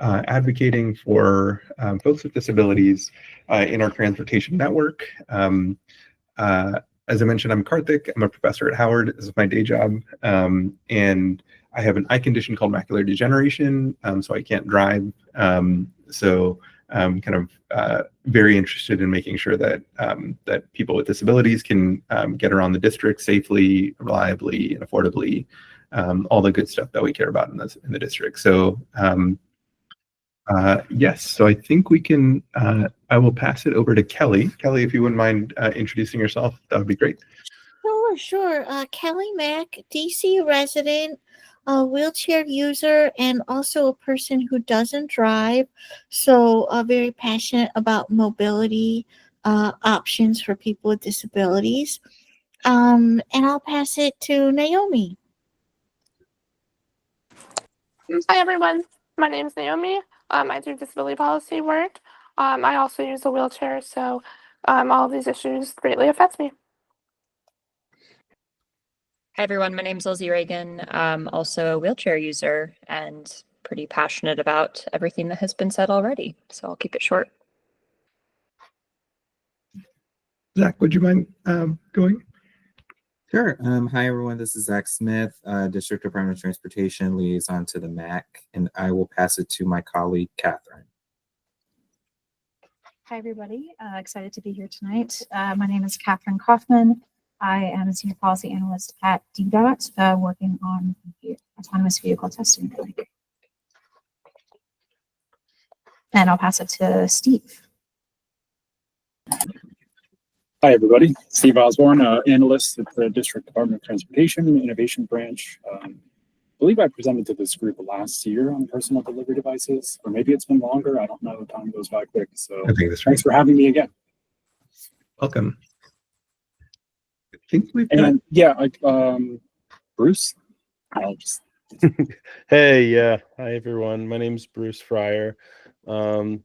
advocating for folks with disabilities in our transportation network. As I mentioned, I'm Karthik. I'm a professor at Howard. This is my day job. And I have an eye condition called macular degeneration, so I can't drive. So I'm kind of very interested in making sure that that people with disabilities can get around the district safely, reliably, and affordably, all the good stuff that we care about in the district. So yes, so I think we can, I will pass it over to Kelly. Kelly, if you wouldn't mind introducing yourself, that would be great. Sure. Kelly MAACDC resident, a wheelchair user, and also a person who doesn't drive. So very passionate about mobility options for people with disabilities. And I'll pass it to Naomi. Hi, everyone. My name is Naomi. I do disability policy work. I also use a wheelchair, so all of these issues greatly affect me. Hi, everyone. My name is Lizzie Reagan. I'm also a wheelchair user and pretty passionate about everything that has been said already, so I'll keep it short. Zach, would you mind going? Sure. Hi, everyone. This is Zach Smith, District Department of Transportation Liaison to the MAC, and I will pass it to my colleague, Catherine. Hi, everybody. Excited to be here tonight. My name is Catherine Kaufman. I am a Senior Policy Analyst at DDOT, working on the autonomous vehicle testing. And I'll pass it to Steve. Hi, everybody. Steve Osborne, analyst at the District Department of Transportation Innovation Branch. I believe I presented to this group last year on personal delivery devices, or maybe it's been longer. I don't know. Time goes by quick. So thanks for having me again. Welcome. I think we've and yeah, Bruce. I'll just. Hey, yeah. Hi, everyone. My name is Bruce Fryer. I'm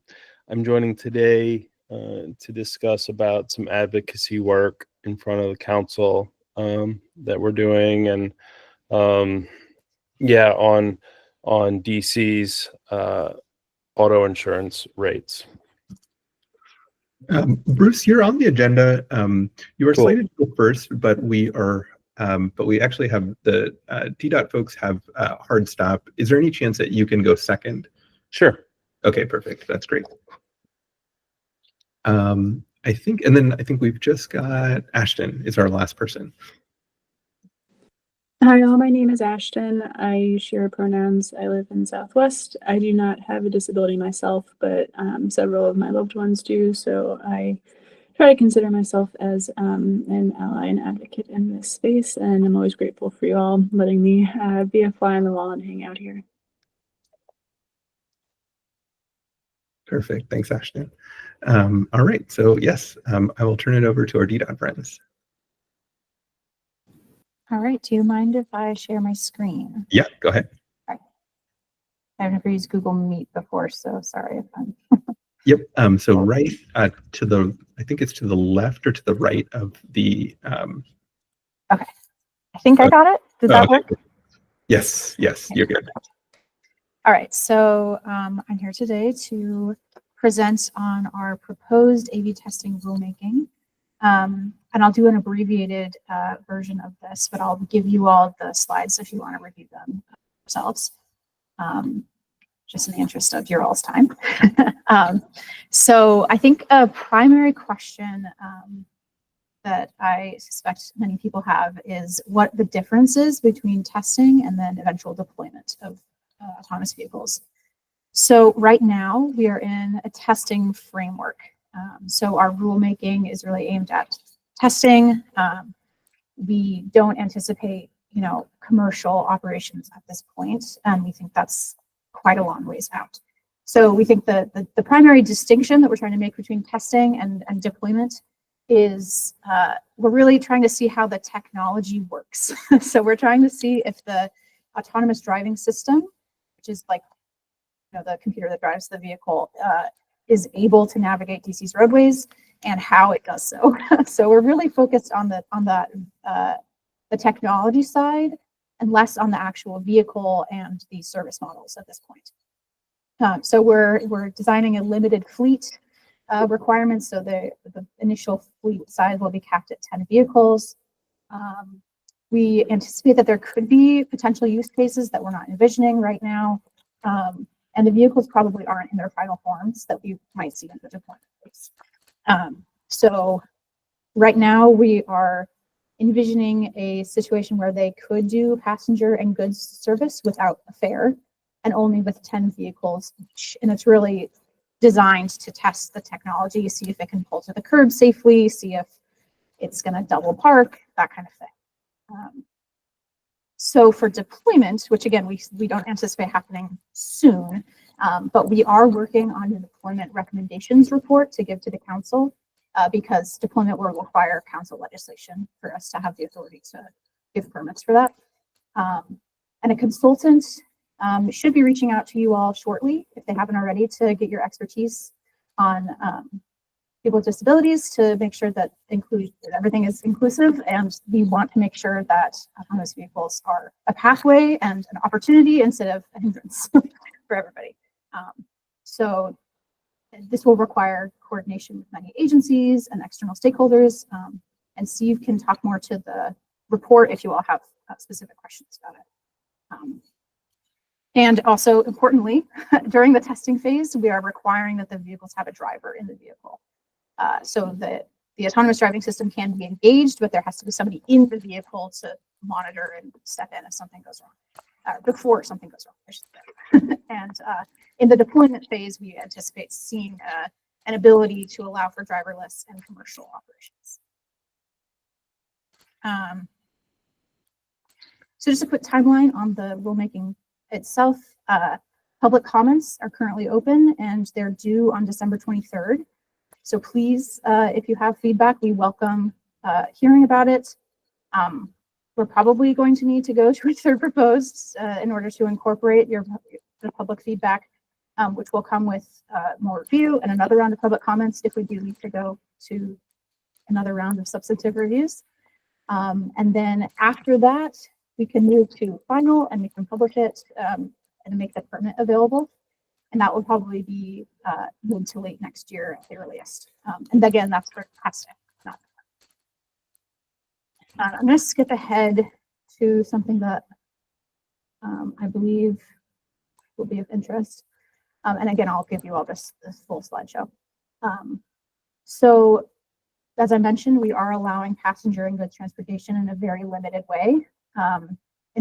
joining today to discuss about some advocacy work in front of the council that we're doing, and yeah, on DC's auto insurance rates. Bruce, you're on the agenda. You are slated to go first, but we actually have the DDOT folks have a hard stop. Is there any chance that you can go second? Sure. Okay, perfect. That's great. I think we've just got Ashton is our last person. Hi, all. My name is Ashton. I use she, her pronouns. I live in Southwest. I do not have a disability myself, but several of my loved ones do. So I try to consider myself as an ally and advocate in this space. And I'm always grateful for you all letting me be a fly on the wall and hang out here. Perfect. Thanks, Ashton. All right. So yes, I will turn it over to our DDOT friends. All right. Do you mind if I share my screen? Yeah, go ahead. All right. I've never used Google Meet before, so sorry if I'm. Yep. So right to the, I think it's to the left or to the right of the. Okay. I think I got it. Did that work? Yes. Yes, you're good. All right. So I'm here today to present on our proposed AV testing rulemaking. And I'll do an abbreviated version of this, but I'll give you all the slides if you want to review them yourselves, just in the interest of your all's time. So I think a primary question that I suspect many people have is what the difference is between testing and then eventual deployment of autonomous vehicles. So right now we are in a testing framework. So our rulemaking is really aimed at testing. We don't anticipate, commercial operations at this point, and we think that's quite a long ways out. So we think the primary distinction that we're trying to make between testing and deployment is we're really trying to see how the technology works. So we're trying to see if the autonomous driving system, which is like the computer that drives the vehicle, is able to navigate DC's roadways and how it does so. So we're really focused on the technology side and less on the actual vehicle and the service models at this point. So we're designing a limited fleet requirements. So the initial fleet size will be capped at 10 vehicles. We anticipate that there could be potential use cases that we're not envisioning right now. And the vehicles probably aren't in their final forms that we might see in the deployment phase. So right now we are envisioning a situation where they could do passenger and goods service without a fare and only with 10 vehicles each. And it's really designed to test the technology, see if it can pull to the curb safely, see if it's going to double park, that kind of thing. So for deployment, which again, we don't anticipate happening soon, but we are working on the deployment recommendations report to give to the council because deployment will require council legislation for us to have the authority to give permits for that. And a consultant should be reaching out to you all shortly, if they haven't already, to get your expertise on people with disabilities to make sure that everything is inclusive. And we want to make sure that autonomous vehicles are a pathway and an opportunity instead of a hindrance for everybody. So this will require coordination with many agencies and external stakeholders. And Steve can talk more to the report if you all have specific questions about it. And also, importantly, during the testing phase, we are requiring that the vehicles have a driver in the vehicle. So that the autonomous driving system can be engaged, but there has to be somebody in the vehicle to monitor and step in if something goes wrong, before something goes wrong, I should say. And in the deployment phase, we anticipate seeing an ability to allow for driverless and commercial operations. So just a quick timeline on the rulemaking itself. Public comments are currently open and they're due on December 23rd. So please, if you have feedback, we welcome hearing about it. We're probably going to need to go to a third proposed in order to incorporate the public feedback, which will come with more review and another round of public comments if we do need to go to another round of substantive reviews. And then after that, we can move to final and we can publish it and make the permit available. And that will probably be mid to late next year at the earliest. And again, that's for testing. I'm going to skip ahead to something that I believe will be of interest. And again, I'll give you all this full slideshow. So as I mentioned, we are allowing passenger and goods transportation in a very limited way. And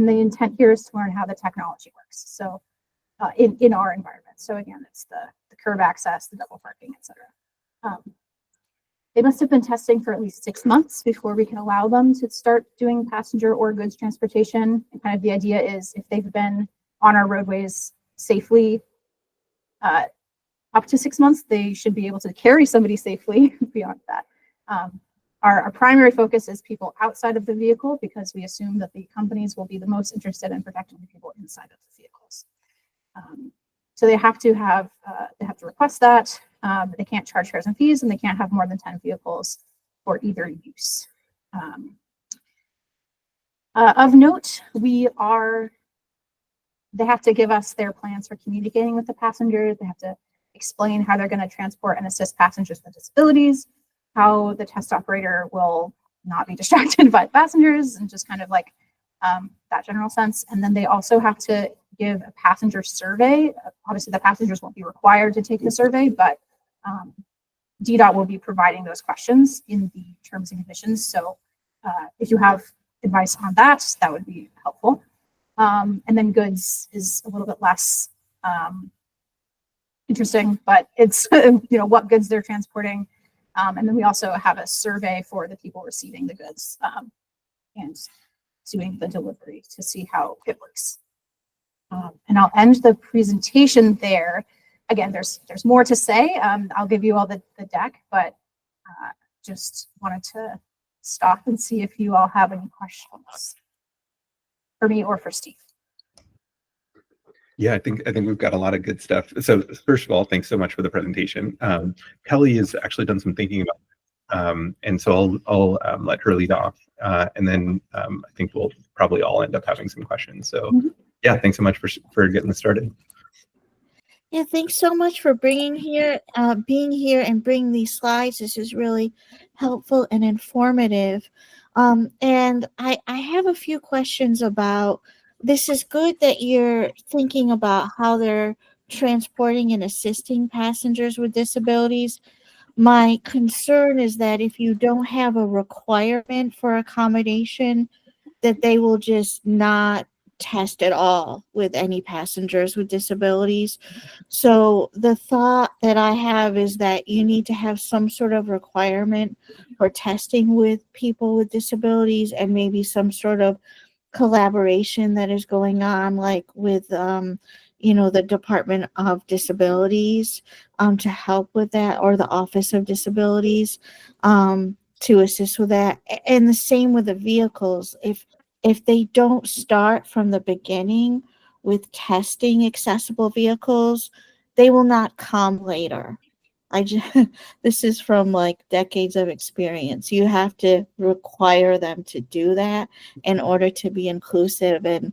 the intent here is to learn how the technology works. So in our environment. So again, it's the curb access, the double parking, etc. They must have been testing for at least 6 months before we can allow them to start doing passenger or goods transportation. And kind of the idea is if they've been on our roadways safely up to 6 months, they should be able to carry somebody safely beyond that. Our primary focus is people outside of the vehicle because we assume that the companies will be the most interested in protecting the people inside of the vehicles. So they have to request that. They can't charge fares and fees, and they can't have more than 10 vehicles for either use. Of note, they have to give us their plans for communicating with the passengers. They have to explain how they're going to transport and assist passengers with disabilities, how the test operator will not be distracted by passengers, and just kind of like that general sense. And then they also have to give a passenger survey. Obviously, the passengers won't be required to take the survey, but DDOT will be providing those questions in the terms and conditions. So if you have advice on that, that would be helpful. And then goods is a little bit less interesting, but it's what goods they're transporting. And then we also have a survey for the people receiving the goods and doing the delivery to see how it works. And I'll end the presentation there. Again, there's more to say. I'll give you all the deck, but just wanted to stop and see if you all have any questions for me or for Steve. Yeah, I think we've got a lot of good stuff. So first of all, thanks so much for the presentation. Kelly has actually done some thinking about and so I'll let her lead off. And then I think we'll probably all end up having some questions. So yeah, thanks so much for getting this started. Yeah, thanks so much for being here and bringing these slides. This is really helpful and informative. And I have a few questions about this. Is good that you're thinking about how they're transporting and assisting passengers with disabilities. My concern is that if you don't have a requirement for accommodation, that they will just not test at all with any passengers with disabilities. So the thought that I have is that you need to have some sort of requirement for testing with people with disabilities, and maybe some sort of collaboration that is going on, like with the Department of Disabilities, to help with that, or the Office of Disabilities, to assist with that. And the same with the vehicles. If they don't start from the beginning with testing accessible vehicles, they will not come later. This is from like decades of experience. You have to require them to do that in order to be inclusive. And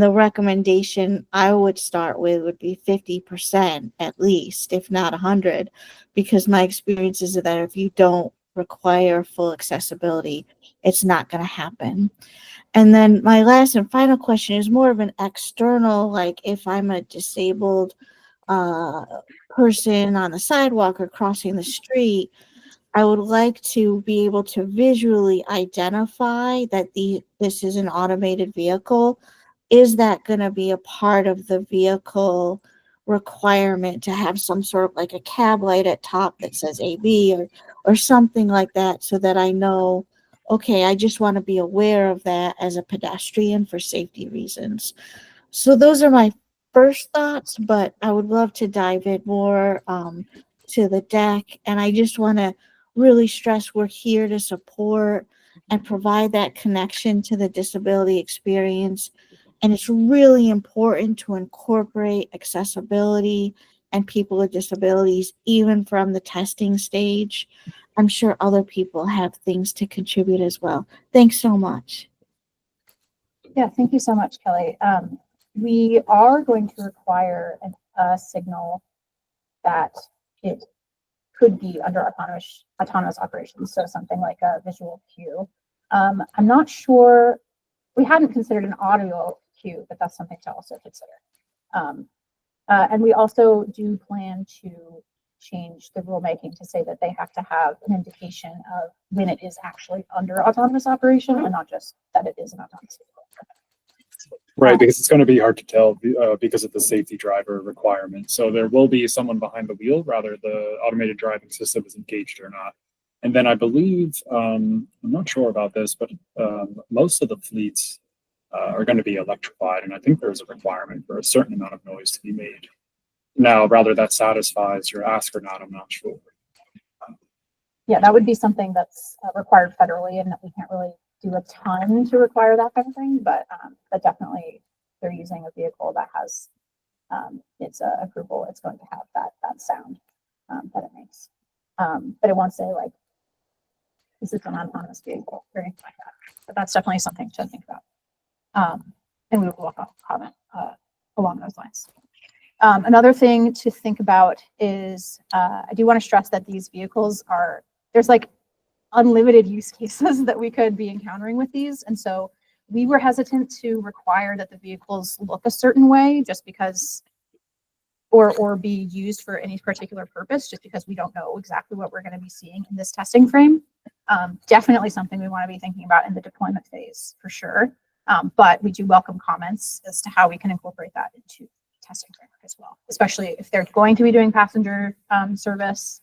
the recommendation I would start with would be 50% at least, if not 100, because my experience is that if you don't require full accessibility, it's not going to happen. And then my last and final question is more of an external, like if I'm a disabled person on the sidewalk or crossing the street, I would like to be able to visually identify that this is an automated vehicle. Is that going to be a part of the vehicle requirement to have some sort of like a cab light at top that says AB, or something like that, so that I know, okay, I just want to be aware of that as a pedestrian for safety reasons. So those are my first thoughts, but I would love to dive in more to the deck. And I just want to really stress we're here to support and provide that connection to the disability experience. And it's really important to incorporate accessibility and people with disabilities, even from the testing stage. I'm sure other people have things to contribute as well. Thanks so much. Yeah, thank you so much, Kelly. We are going to require a signal that it could be under autonomous operations, so something like a visual cue. I'm not sure, we hadn't considered an audio cue, but that's something to also consider. And we also do plan to change the rulemaking to say that they have to have an indication of when it is actually under autonomous operation, and not just that it is an autonomous vehicle. Right, because it's going to be hard to tell because of the safety driver requirement. So there will be someone behind the wheel, rather the automated driving system is engaged or not. And then I believe, I'm not sure about this, but most of the fleets are going to be electrified. And I think there's a requirement for a certain amount of noise to be made. Now, whether that satisfies your ask or not, I'm not sure. Yeah, that would be something that's required federally, and that we can't really do a ton to require that kind of thing, but definitely they're using a vehicle that has its approval. It's going to have that sound that it makes, but it won't say like this is an autonomous vehicle or anything like that. But that's definitely something to think about, and we will comment along those lines. Another thing to think about is I do want to stress that these vehicles there's like unlimited use cases that we could be encountering with these. And so we were hesitant to require that the vehicles look a certain way just because, or be used for any particular purpose, just because we don't know exactly what we're going to be seeing in this testing frame. Definitely something we want to be thinking about in the deployment phase for sure. But we do welcome comments as to how we can incorporate that into testing framework as well, especially if they're going to be doing passenger service.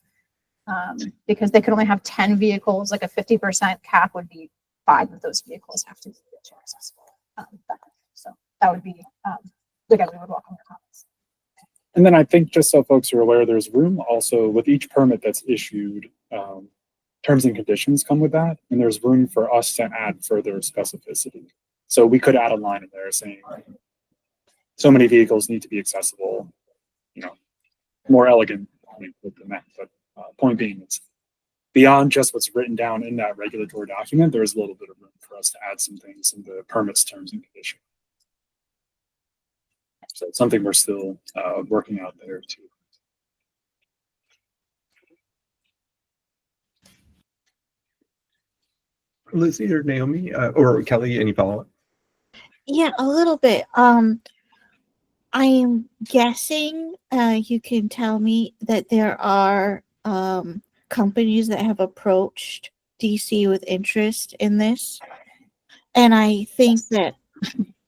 Because they could only have 10 vehicles, like a 50% cap would be 5 of those vehicles have to be wheelchair accessible. So that would be, again, we would welcome your comments. And then I think just so folks are aware, there's room also with each permit that's issued, terms and conditions come with that, and there's room for us to add further specificity. So we could add a line in there saying, so many vehicles need to be accessible, more elegant with the map, but point being, it's beyond just what's written down in that regulatory document. There is a little bit of room for us to add some things in the permits, terms, and conditions. So it's something we're still working out there too. Lizzie or Naomi or Kelly, any follow-up? Yeah, a little bit. I am guessing you can tell me that there are companies that have approached DC with interest in this. And I think that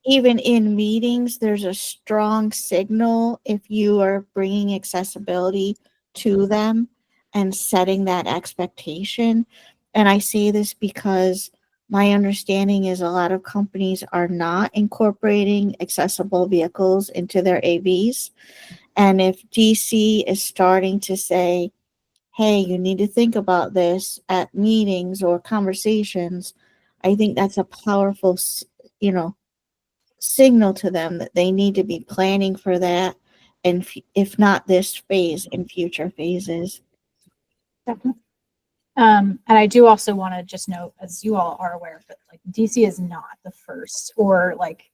even in meetings, there's a strong signal if you are bringing accessibility to them and setting that expectation. And I say this because my understanding is a lot of companies are not incorporating accessible vehicles into their AVs. And if DC is starting to say, hey, you need to think about this at meetings or conversations, I think that's a powerful, signal to them that they need to be planning for that. And if not this phase, in future phases. Definitely. And I do also want to just note, as you all are aware, that like DC is not the first or like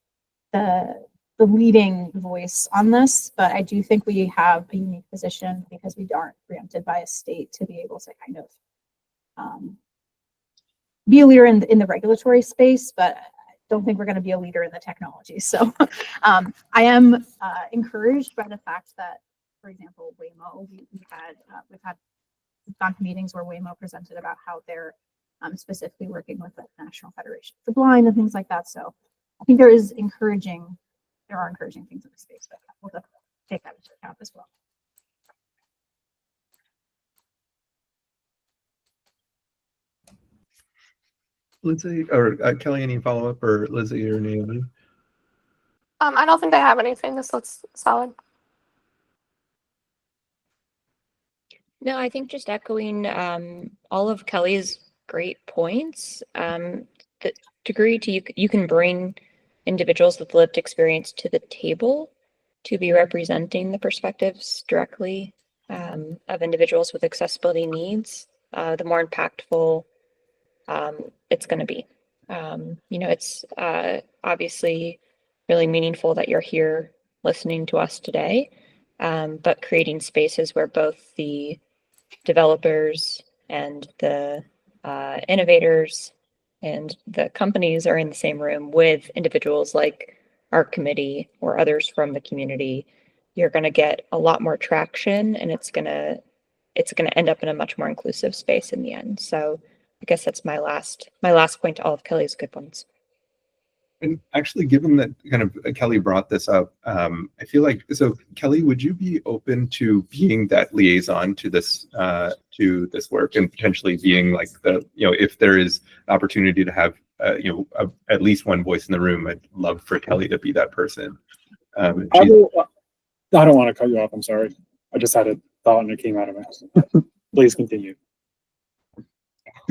the leading voice on this, but I do think we have a unique position because we aren't preempted by a state to be able to kind of be a leader in the regulatory space, but I don't think we're going to be a leader in the technology. So I am encouraged by the fact that, for example, Waymo, we've gone to meetings where Waymo presented about how they're specifically working with the National Federation for Blind and things like that. So I think there are encouraging things in the space, but we'll definitely take that into account as well. Lizzie or Kelly, any follow-up, or Lizzie or Naomi? I don't think I have anything. This looks solid. No, I think just echoing all of Kelly's great points. The degree to you can bring individuals with lived experience to the table to be representing the perspectives directly of individuals with accessibility needs, the more impactful it's going to be. It's obviously really meaningful that you're here listening to us today, but creating spaces where both the developers and the innovators and the companies are in the same room with individuals like our committee or others from the community, you're going to get a lot more traction, and it's going to end up in a much more inclusive space in the end. So I guess that's my last point to all of Kelly's good ones. And actually, given that kind of Kelly brought this up, I feel like, so Kelly, would you be open to being that liaison to this work and potentially being like if there is opportunity to have at least one voice in the room, I'd love for Kelly to be that person. I don't want to cut you off. I'm sorry. I just had a thought and it came out of it. Please continue.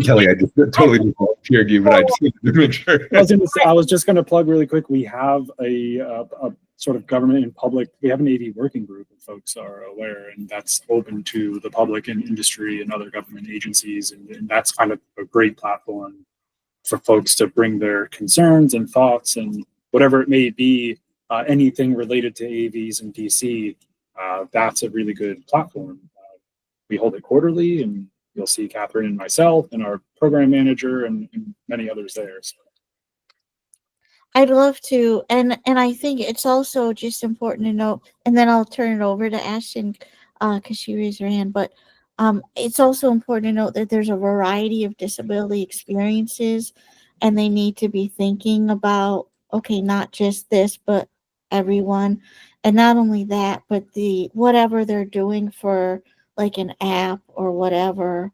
Kelly, I just totally feared you, but I just needed to make sure. I was just going to plug really quick. We have a sort of government and public. We have an AV working group, if folks are aware, and that's open to the public and industry and other government agencies, and that's kind of a great platform for folks to bring their concerns and thoughts and whatever it may be, anything related to AVs and DC. That's a really good platform. We hold it quarterly, and you'll see Catherine and myself and our program manager and many others there. So. I'd love to, and I think it's also just important to note, and then I'll turn it over to Ashton because she raised her hand, but it's also important to note that there's a variety of disability experiences, and they need to be thinking about, okay, not just this, but everyone. And not only that, but whatever they're doing for like an app or whatever,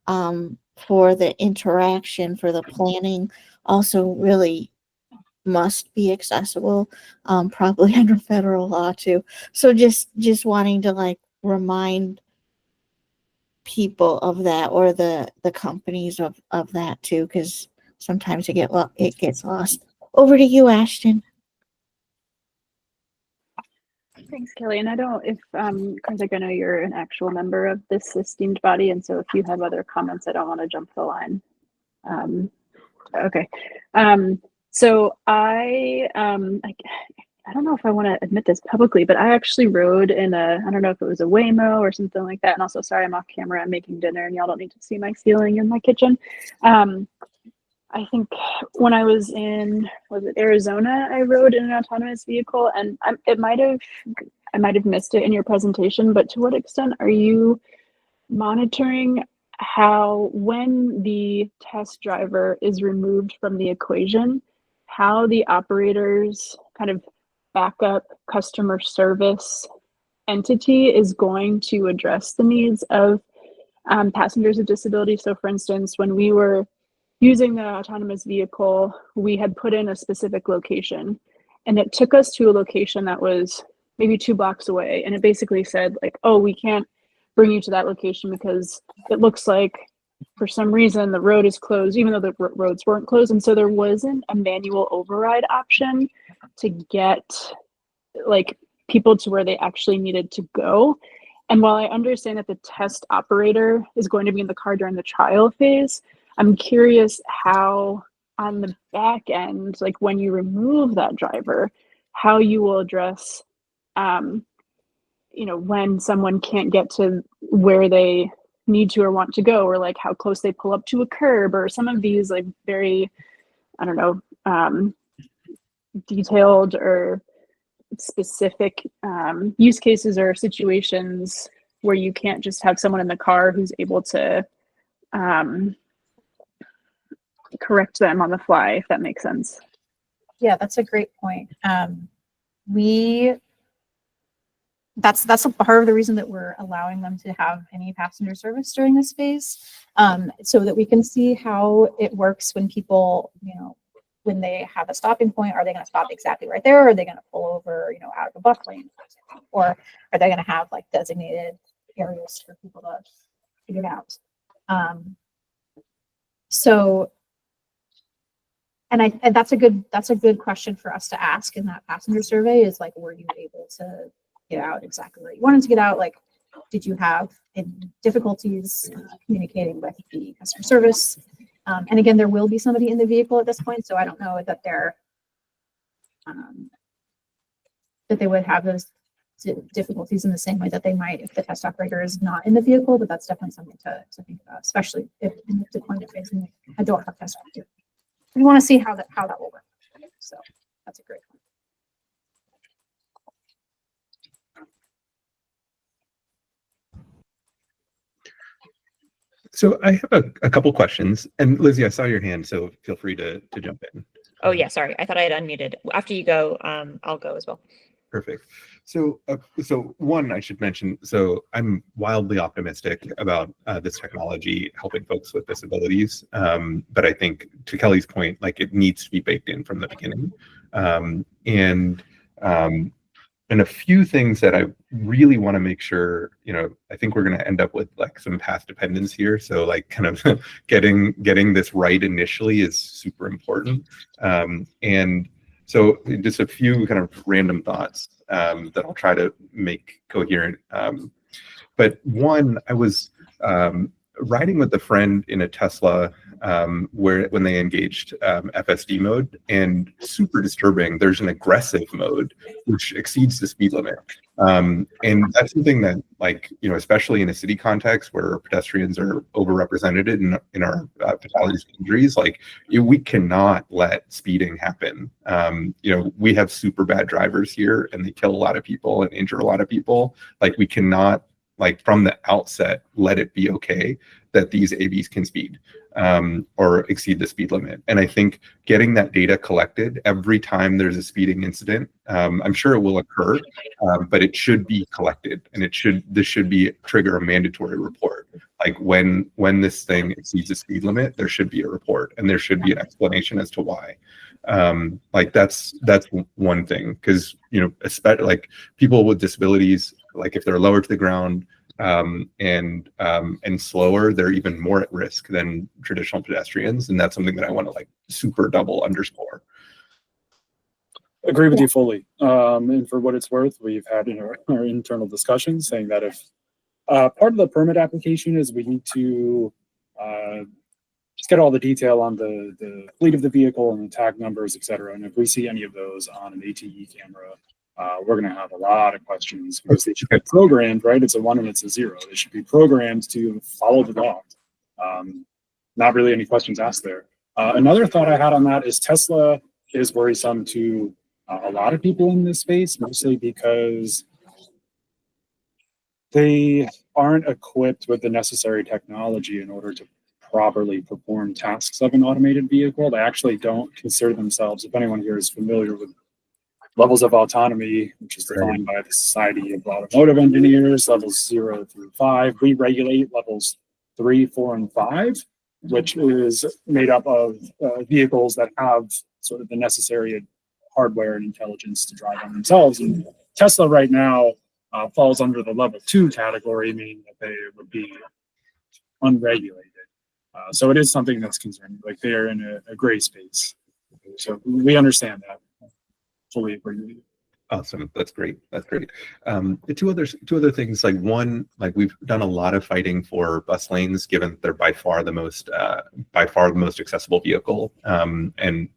for the interaction, for the planning, also really must be accessible, probably under federal law too. So just wanting to like remind people of that, or the companies of that too, because sometimes it gets lost. Over to you, Ashton. Thanks, Kelly. And I don't, if Karthik, I know you're an actual member of this esteemed body, and so if you have other comments, I don't want to jump the line. Okay. So I I don't know if I want to admit this publicly, but I actually rode in I don't know if it was a Waymo or something like that. And also, sorry, I'm off camera. I'm making dinner and y'all don't need to see my ceiling in my kitchen. I think when I was in, was it Arizona, I rode in an autonomous vehicle, and I might have missed it in your presentation, but to what extent are you monitoring how, when the test driver is removed from the equation, how the operators kind of backup customer service entity is going to address the needs of passengers with disabilities? So for instance, when we were using the autonomous vehicle, we had put in a specific location, and it took us to a location that was maybe 2 blocks away. And it basically said like, oh, we can't bring you to that location because it looks like for some reason the road is closed, even though the roads weren't closed. And so there wasn't a manual override option to get like people to where they actually needed to go. And while I understand that the test operator is going to be in the car during the trial phase, I'm curious how on the back end, like when you remove that driver, how you will address, when someone can't get to where they need to or want to go, or like how close they pull up to a curb, or some of these like very, I don't know, detailed or specific use cases or situations where you can't just have someone in the car who's able to correct them on the fly, if that makes sense. Yeah, that's a great point. That's a part of the reason that we're allowing them to have any passenger service during this phase, so that we can see how it works when people, when they have a stopping point. Are they going to stop exactly right there? Or are they going to pull over, out of a bus lane, for example? Or are they going to have like designated areas for people to get out? And that's a good question for us to ask in that passenger survey, is like, were you able to get out exactly where you wanted to get out? Like, did you have any difficulties communicating with the customer service? And again, there will be somebody in the vehicle at this point, so I don't know that that they would have those difficulties in the same way that they might if the test operator is not in the vehicle. But that's definitely something to think about, especially if in the deployment phase and I don't have test operator. We want to see how that will work. So that's a great one. So I have a couple questions, and Lizzie, I saw your hand, so feel free to jump in. Oh yeah, sorry. I thought I had unmuted. After you go, I'll go as well. Perfect. So one, I should mention, so I'm wildly optimistic about this technology helping folks with disabilities. But I think to Kelly's point, like it needs to be baked in from the beginning. And a few things that I really want to make sure, I think we're going to end up with like some path dependence here. So like kind of getting this right initially is super important. And so just a few kind of random thoughts that I'll try to make coherent. But one, I was riding with a friend in a Tesla when they engaged FSD mode, and super disturbing. There's an aggressive mode which exceeds the speed limit, and that's something that, like, especially in a city context where pedestrians are overrepresented in our fatalities and injuries, like we cannot let speeding happen. We have super bad drivers here, and they kill a lot of people and injure a lot of people. Like we cannot, like from the outset, let it be okay that these AVs can speed or exceed the speed limit. And I think getting that data collected every time there's a speeding incident, I'm sure it will occur, but it should be collected, and this should trigger a mandatory report. Like when this thing exceeds the speed limit, there should be a report, and there should be an explanation as to why. Like that's one thing, because especially like people with disabilities, like if they're lower to the ground and slower, they're even more at risk than traditional pedestrians, and that's something that I want to like super double underscore. Agree with you fully. And for what it's worth, we've had in our internal discussions saying that if part of the permit application is we need to just get all the detail on the fleet of the vehicle and the tag numbers, et cetera. And if we see any of those on an ATE camera, we're going to have a lot of questions because they should be programmed, right? It's a 1 and it's a 0. They should be programmed to follow the law. Not really any questions asked there. Another thought I had on that is Tesla is worrisome to a lot of people in this space, mostly because they aren't equipped with the necessary technology in order to properly perform tasks of an automated vehicle. They actually don't consider themselves, if anyone here is familiar with levels of autonomy, which is defined by the Society of Automotive Engineers, levels 0 through 5. We regulate levels 3, 4, and 5, which is made up of vehicles that have sort of the necessary hardware and intelligence to drive on themselves. And Tesla right now falls under the level 2 category, meaning that they would be unregulated. So it is something that's concerning, like they are in a gray space. So we understand that. Fully agree with you. Awesome. That's great. That's great. Two other things. Like one, like we've done a lot of fighting for bus lanes, given that they're by far the most accessible vehicle, and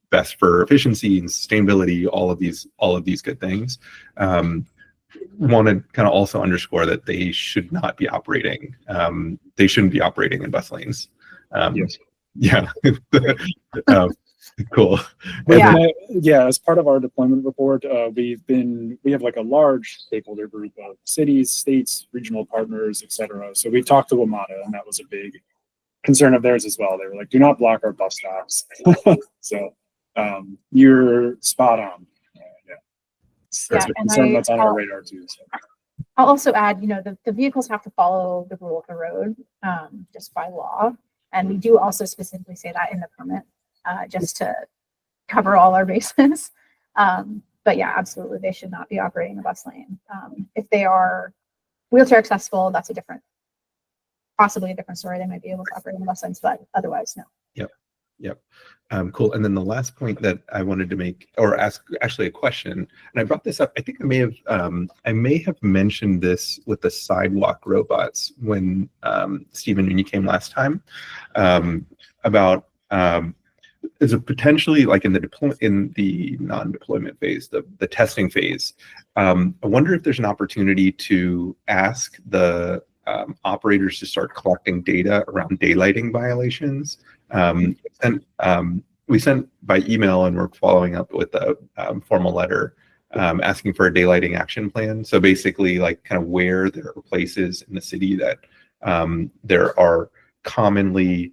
best for efficiency and sustainability. All of these good things. Want to kind of also underscore that they should not be operating. They shouldn't be operating in bus lanes. Yes. Yeah. Cool. Yeah, as part of our deployment report, we have like a large stakeholder group of cities, states, regional partners, et cetera. So we talked to WMATA, and that was a big concern of theirs as well. They were like, do not block our bus stops. So you're spot on. That's a concern that's on our radar too. So. I'll also add, the vehicles have to follow the rule of the road just by law. And we do also specifically say that in the permit. Just to cover all our bases. But yeah, absolutely, they should not be operating a bus lane. If they are wheelchair accessible, that's possibly a different story. They might be able to operate in bus lanes, but otherwise, no. Yep. Cool. And then the last point that I wanted to make, or ask actually a question, and I brought this up, I think I may have mentioned this with the sidewalk robots when Stephen, when you came last time, about is it potentially like in the non-deployment phase, the testing phase. I wonder if there's an opportunity to ask the operators to start collecting data around daylighting violations. We sent by email, and we're following up with a formal letter asking for a daylighting action plan. So basically, like kind of where there are places in the city that there are commonly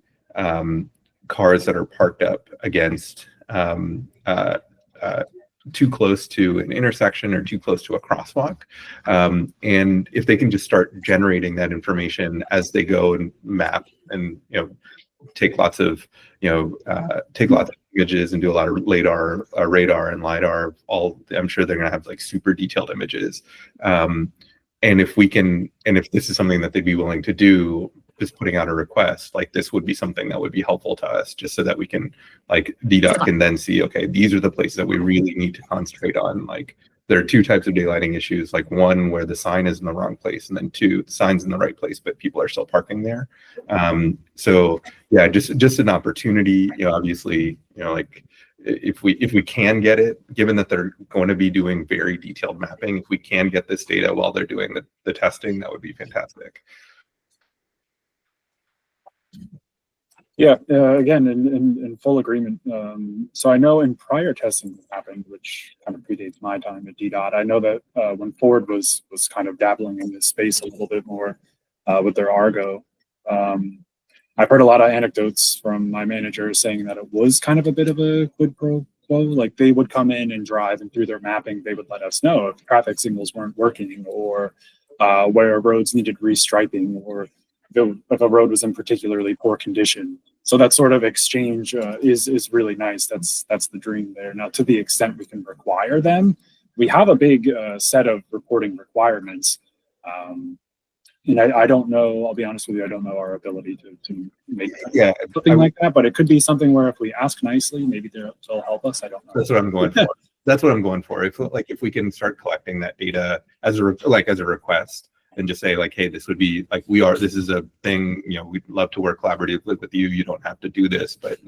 cars that are parked up against too close to an intersection or too close to a crosswalk, and if they can just start generating that information as they go and map and take lots of images and do a lot of radar and lidar. I'm sure they're going to have like super detailed images, and if this is something that they'd be willing to do, just putting out a request, like this would be something that would be helpful to us, just so that we can like deduct and then see, okay, these are the places that we really need to concentrate on. Like there are two types of daylighting issues, like one where the sign is in the wrong place, and then two, the sign's in the right place, but people are still parking there. So yeah, just an opportunity, obviously, like if we can get it, given that they're going to be doing very detailed mapping, if we can get this data while they're doing the testing, that would be fantastic. Yeah, again, in full agreement. So I know in prior testing that happened, which kind of predates my time at DDOT, I know that when Ford was kind of dabbling in this space a little bit more with their Argo, I've heard a lot of anecdotes from my manager saying that it was kind of a bit of a quid pro quo. Like they would come in and drive, and through their mapping, they would let us know if traffic signals weren't working, or where roads needed restriping, or if a road was in particularly poor condition. So that sort of exchange is really nice. That's the dream there. Now, to the extent we can require them, we have a big set of reporting requirements. And I don't know, I'll be honest with you, I don't know our ability to make something like that, but it could be something where if we ask nicely, maybe they'll help us. I don't know. That's what I'm going for. That's what I'm going for. If we can start collecting that data as a request, and just say like, hey, this would be like, this is a thing, you know, we'd love to work collaboratively with you. You don't have to do this, but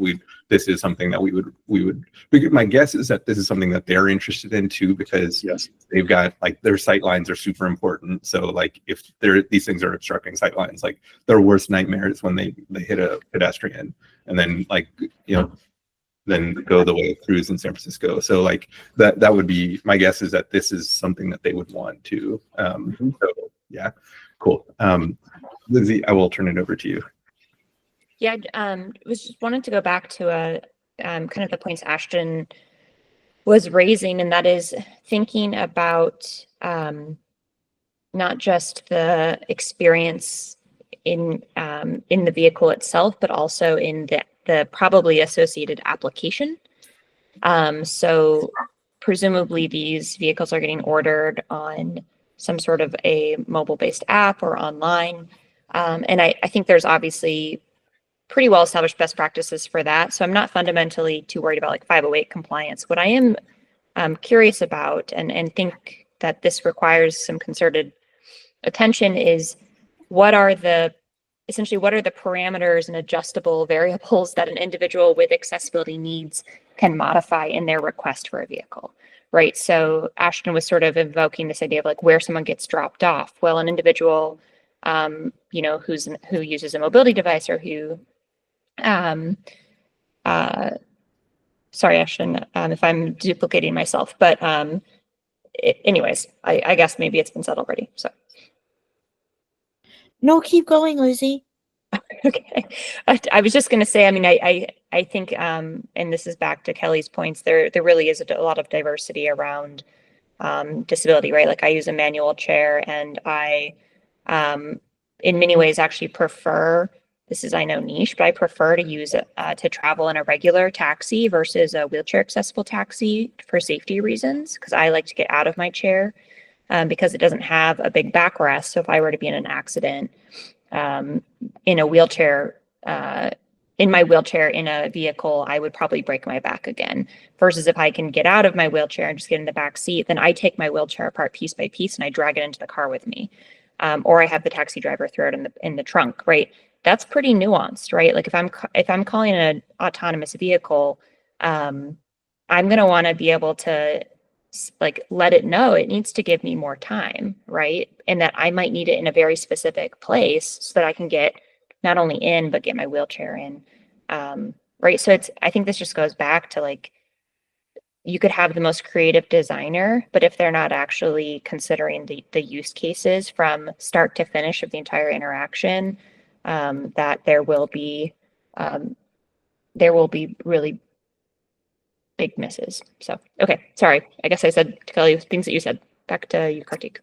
this is something that we would, my guess is that this is something that they're interested in too, because Yes. they've got like their sight lines are super important. So like if these things are obstructing sight lines, like their worst nightmare is when they hit a pedestrian and then like, you know, then go the way of Cruise in San Francisco. So like that would be, my guess is that this is something that they would want to. So yeah, cool. Lizzie, I will turn it over to you. Yeah, was just wanted to go back to kind of the points Ashton was raising, and that is thinking about not just the experience in the vehicle itself, but also in the probably associated application. So presumably these vehicles are getting ordered on some sort of a mobile-based app or online. And I think there's obviously pretty well established best practices for that. So I'm not fundamentally too worried about like 508 compliance. What I am curious about and think that this requires some concerted attention is what are the parameters and adjustable variables that an individual with accessibility needs can modify in their request for a vehicle, right? So Ashton was sort of invoking this idea of like where someone gets dropped off. Well, an individual, you know, who uses a mobility device or who, sorry, Ashton, if I'm duplicating myself, but anyways, I guess maybe it's been said already, so. No, keep going, Lizzie. Okay. I was just going to say, I mean, I think, and this is back to Kelly's points, there really is a lot of diversity around disability, right? Like I use a manual chair and I, in many ways actually prefer, this is, I know niche, but I prefer to use to travel in a regular taxi versus a wheelchair accessible taxi for safety reasons, because I like to get out of my chair because it doesn't have a big backrest. So if I were to be in an accident, in a wheelchair, in my wheelchair in a vehicle, I would probably break my back again. Versus if I can get out of my wheelchair and just get in the back seat, then I take my wheelchair apart piece by piece and I drag it into the car with me. Or I have the taxi driver throw it in the trunk, right? That's pretty nuanced, right? Like if I'm calling an autonomous vehicle, I'm going to want to be able to like let it know it needs to give me more time, right? And that I might need it in a very specific place so that I can get not only in but get my wheelchair in, right? So I think this just goes back to like you could have the most creative designer, but if they're not actually considering the use cases from start to finish of the entire interaction, that there will be really big misses. So, okay, sorry. I guess I said to Kelly things that you said. Back to you, Kartik.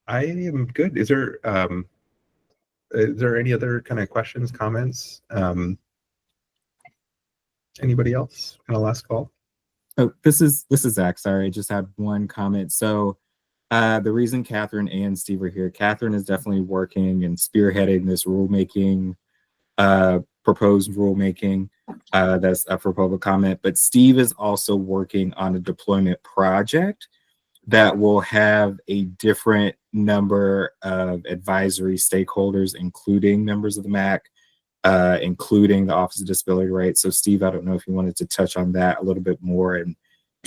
I am good. Is there any other kind of questions, comments? Anybody else? Kind of last call. Oh, this is Zach. Sorry, I just had one comment. So the reason Catherine and Steve are here, Catherine is definitely working and spearheading this rulemaking, proposed rulemaking that's up for public comment. But Steve is also working on a deployment project that will have a different number of advisory stakeholders, including members of the MAC, including the Office of Disability Rights. So Steve, I don't know if you wanted to touch on that a little bit more and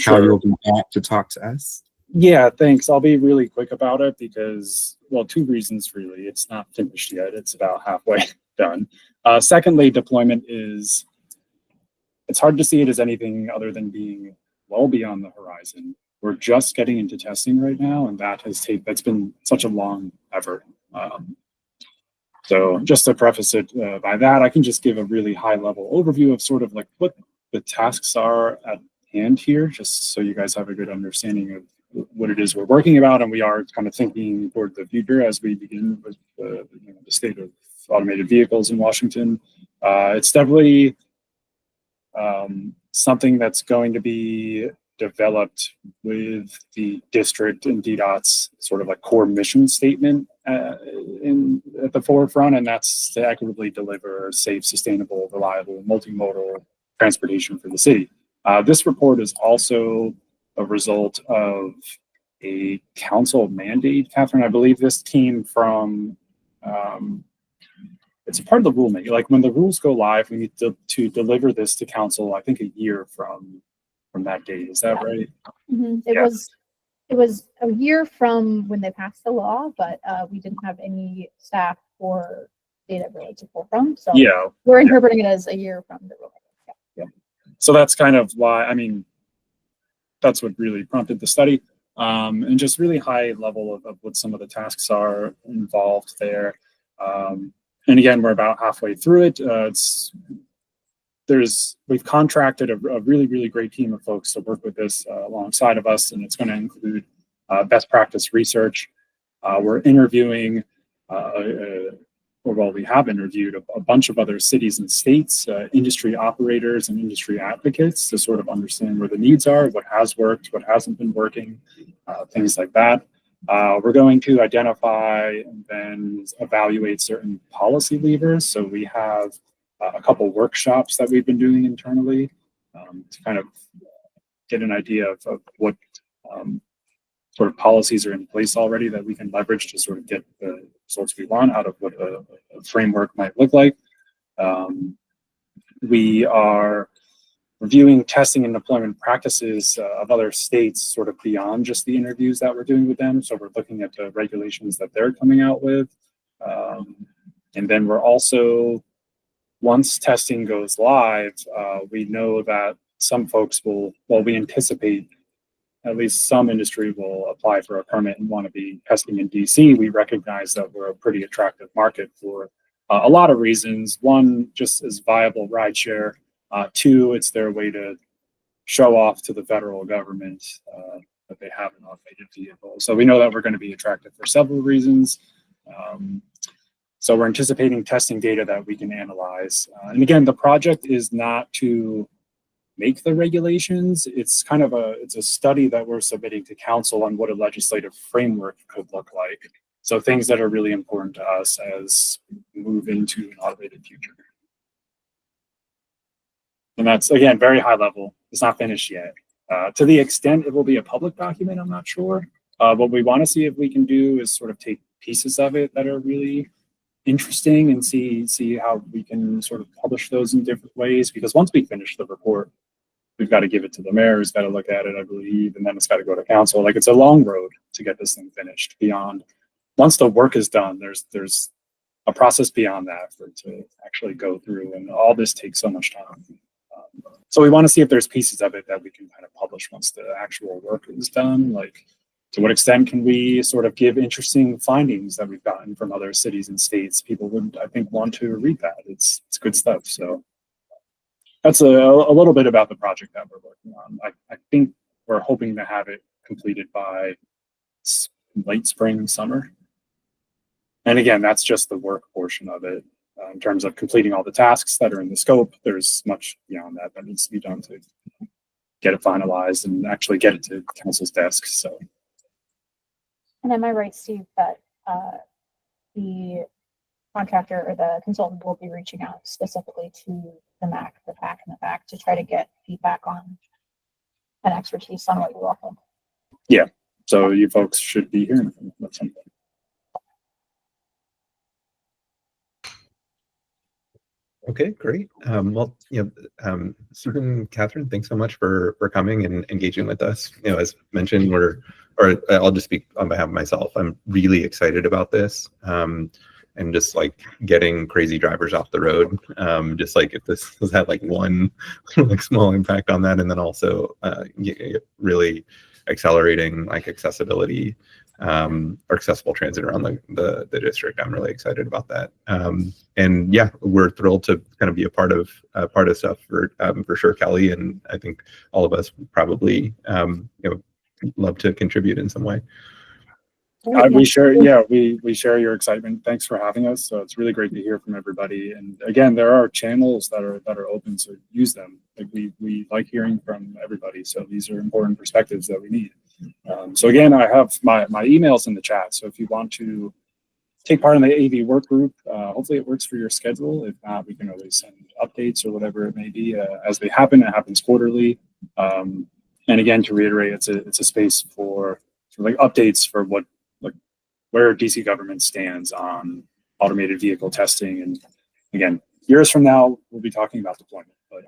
how you'll be back to talk to us. Yeah, thanks. I'll be really quick about it because, well, two reasons really. It's not finished yet. It's about halfway done. Secondly, deployment it's hard to see it as anything other than being well beyond the horizon. We're just getting into testing right now, and that's been such a long effort. So just to preface it by that, I can just give a really high level overview of sort of like what the tasks are at hand here, just so you guys have a good understanding of what it is we're working about. And we are kind of thinking toward the future as we begin with the state of automated vehicles in Washington. It's definitely something that's going to be developed with the district and DDOT's sort of like core mission statement at the forefront, and that's to equitably deliver safe, sustainable, reliable, multimodal transportation for the city. This report is also a result of a council mandate, Catherine. I believe this came from, it's a part of the rulemaking. Like when the rules go live, we need to deliver this to council, I think a year from that date. Is that right? Mm-hmm. Yeah. It was a year from when they passed the law, but we didn't have any staff or data really to pull from. So Yeah, we're interpreting it as a year from the rule. yeah. So that's kind of why, I mean, that's what really prompted the study. And just really high level of what some of the tasks are involved there. And again, we're about halfway through it. We've contracted a really, really great team of folks to work with this alongside of us, and it's going to include best practice research. We're interviewing, we have interviewed a bunch of other cities and states, industry operators and industry advocates to sort of understand where the needs are, what has worked, what hasn't been working, things like that. We're going to identify and then evaluate certain policy levers. So we have a couple workshops that we've been doing internally to kind of get an idea of what sort of policies are in place already that we can leverage to sort of get the results we want out of what a framework might look like. We are reviewing testing and deployment practices of other states sort of beyond just the interviews that we're doing with them. So we're looking at the regulations that they're coming out with. And then we're also, once testing goes live, we know that some folks we anticipate at least some industry will apply for a permit and want to be testing in DC. We recognize that we're a pretty attractive market for a lot of reasons. One, just as viable rideshare. Two, it's their way to show off to the federal government that they have an automated vehicle. So we know that we're going to be attractive for several reasons. So we're anticipating testing data that we can analyze. And again, the project is not to make the regulations. It's kind of it's a study that we're submitting to council on what a legislative framework could look like. So things that are really important to us as we move into an automated future. And that's, again, very high level. It's not finished yet. To the extent it will be a public document, I'm not sure. What we want to see if we can do is sort of take pieces of it that are really interesting and see how we can sort of publish those in different ways. Because once we finish the report, we've got to give it to the mayor, who's got to look at it, I believe, and then it's got to go to council. Like, it's a long road to get this thing finished. Beyond, once the work is done, there's a process beyond that for it to actually go through, and all this takes so much time. So we want to see if there's pieces of it that we can kind of publish once the actual work is done. Like, to what extent can we sort of give interesting findings that we've gotten from other cities and states? People would, I think, want to read that. It's good stuff. So that's a little bit about the project that we're working on. I think we're hoping to have it completed by late spring, summer. And again, that's just the work portion of it. In terms of completing all the tasks that are in the scope, there's much beyond that needs to be done to get it finalized and actually get it to council's desk. So. And am I right, Steve, that the contractor or the consultant will be reaching out specifically to the MAC, the PAC, and the PAC to try to get feedback on and expertise on what you offer? Yeah, so you folks should be hearing from them at some point. Okay, great. Well, Stephen, Catherine, thanks so much for coming and engaging with us. As mentioned, I'll just speak on behalf of myself. I'm really excited about this. And just like getting crazy drivers off the road. Just like if this has had like one like small impact on that, and then also really accelerating like accessibility or accessible transit around the district. I'm really excited about that. And yeah, we're thrilled to kind of be a part of stuff for sure, Kelly, and I think all of us probably love to contribute in some way. We share your excitement. Thanks for having us. So it's really great to hear from everybody. And again, there are channels that are open, so use them. Like we like hearing from everybody. So these are important perspectives that we need. So again, I have my emails in the chat. So if you want to take part in the AV work group. Hopefully it works for your schedule. If not, we can always send updates or whatever it may be as they happen. It happens quarterly. And again, to reiterate, it's a space for like updates for where DC government stands on automated vehicle testing. And again, years from now, we'll be talking about deployment, but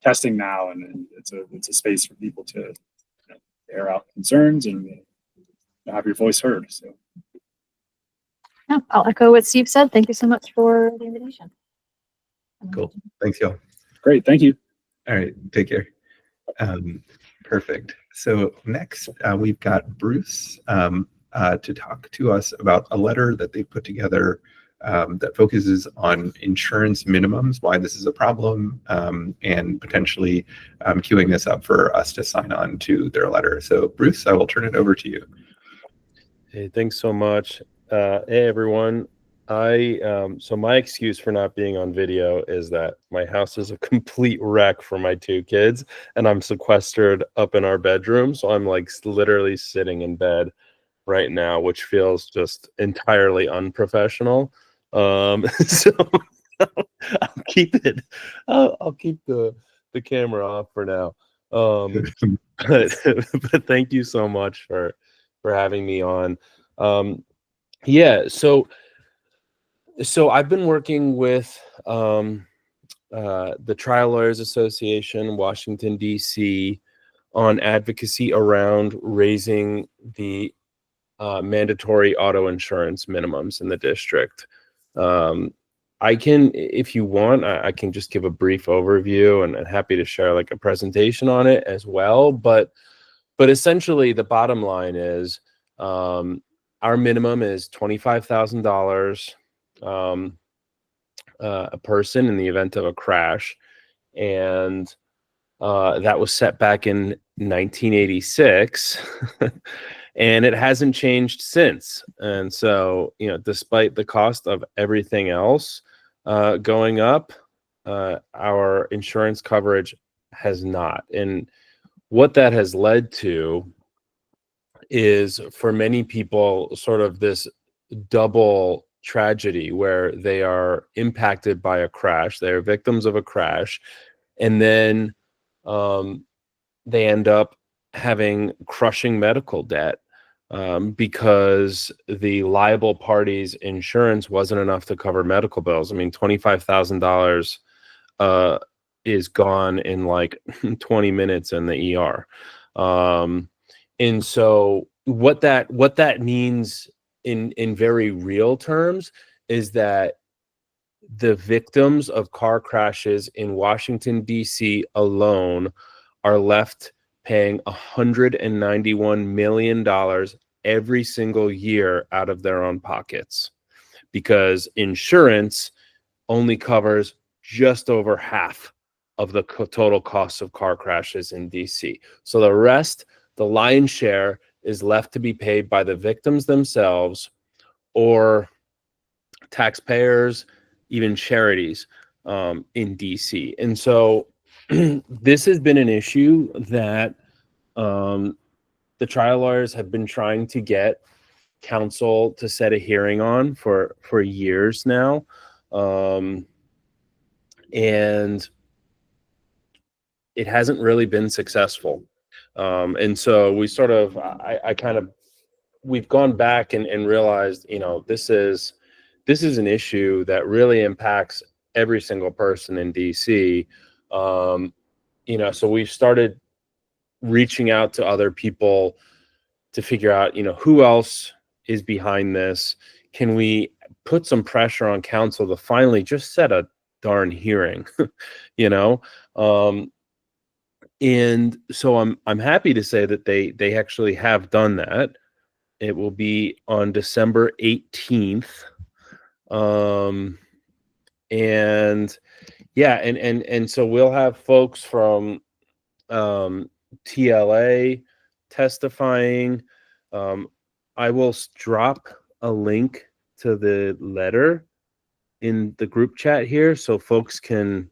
testing now, and it's a space for people to air out concerns and have your voice heard. So. Yeah, I'll echo what Steve said. Thank you so much for the invitation. Cool. Thanks, y'all. Great. Thank you. All right. Take care. Perfect. So next, we've got Bruce to talk to us about a letter that they put together that focuses on insurance minimums, why this is a problem, and potentially queuing this up for us to sign on to their letter. So Bruce, I will turn it over to you. Hey, thanks so much. Hey everyone. So my excuse for not being on video is that my house is a complete wreck for my two kids, and I'm sequestered up in our bedroom. So I'm like literally sitting in bed right now, which feels just entirely unprofessional. So I'll keep it. I'll keep the camera off for now. But thank you so much for having me on. Yeah, so I've been working with the Trial Lawyers Association, Washington, D.C., on advocacy around raising the mandatory auto insurance minimums in the district. I can, if you want, I can just give a brief overview, and I'm happy to share like a presentation on it as well. But essentially, the bottom line is our minimum is $25,000 a person in the event of a crash, and that was set back in 1986, and it hasn't changed since. And so, despite the cost of everything else going up, our insurance coverage has not. And what that has led to is, for many people, sort of this double tragedy where they are impacted by a crash, they are victims of a crash, and then they end up having crushing medical debt because the liable party's insurance wasn't enough to cover medical bills. I mean, $25,000 is gone in like 20 minutes in the ER. And so what that means in very real terms is that the victims of car crashes in Washington, D.C. alone are left paying $191 million every single year out of their own pockets, because insurance only covers just over half of the total cost of car crashes in DC. So the rest, the lion's share, is left to be paid by the victims themselves or taxpayers, even charities in DC. And so this has been an issue that the trial lawyers have been trying to get counsel to set a hearing on for years now. And it hasn't really been successful. And so we sort of, we've gone back and realized, this is an issue that really impacts every single person in DC. So we've started reaching out to other people to figure out, who else is behind this. Can we put some pressure on counsel to finally just set a darn hearing, and so I'm happy to say that they actually have done that. It will be on December 18th. And yeah, and so we'll have folks from TLA testifying. I will drop a link to the letter in the group chat here so folks can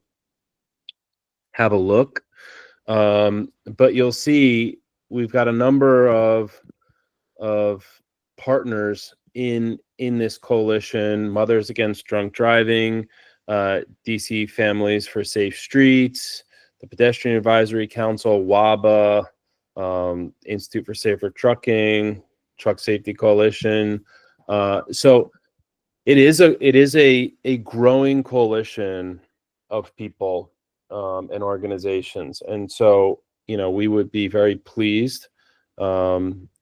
have a look. But you'll see we've got a number of partners in this coalition: Mothers Against Drunk Driving, DC Families for Safe Streets, the Pedestrian Advisory Council, WABA, Institute for Safer Trucking, Truck Safety Coalition. So it is a growing coalition of people and organizations, and so we would be very pleased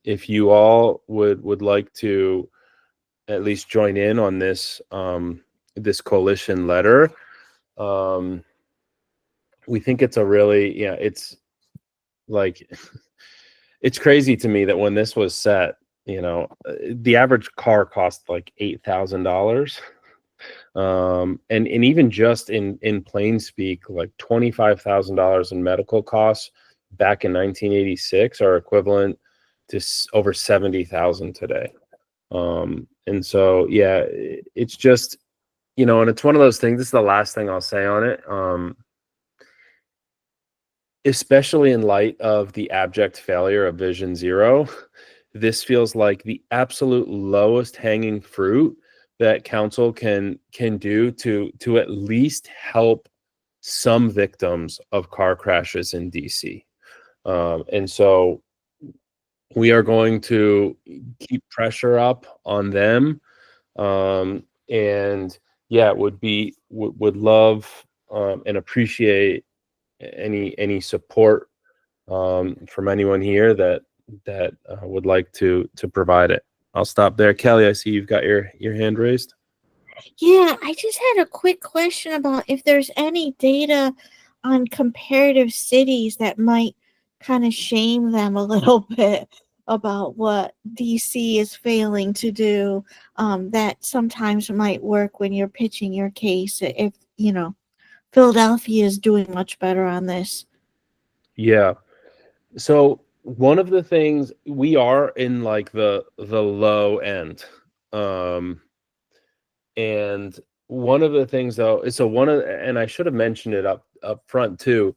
if you all would like to at least join in on this this coalition letter. We think it's a really, it's like, it's crazy to me that when this was set, the average car cost like $8,000. And even just in plain speak, like $25,000 in medical costs back in 1986 are equivalent to over 70,000 today. And so, yeah, it's just, and it's one of those things. This is the last thing I'll say on it. Especially in light of the abject failure of Vision Zero, this feels like the absolute lowest hanging fruit that council can do to at least help some victims of car crashes in DC. And so we are going to keep pressure up on them. And yeah, would love and appreciate any support from anyone here that would like to provide it. I'll stop there. Kelly, I see you've got your hand raised. Yeah, I just had a quick question about if there's any data on comparative cities that might kind of shame them a little bit about what DC is failing to do, that sometimes might work when you're pitching your case. If, Philadelphia is doing much better on this. Yeah. So one of the things, we are in like the low end. And one of the things though, and I should have mentioned it up front too.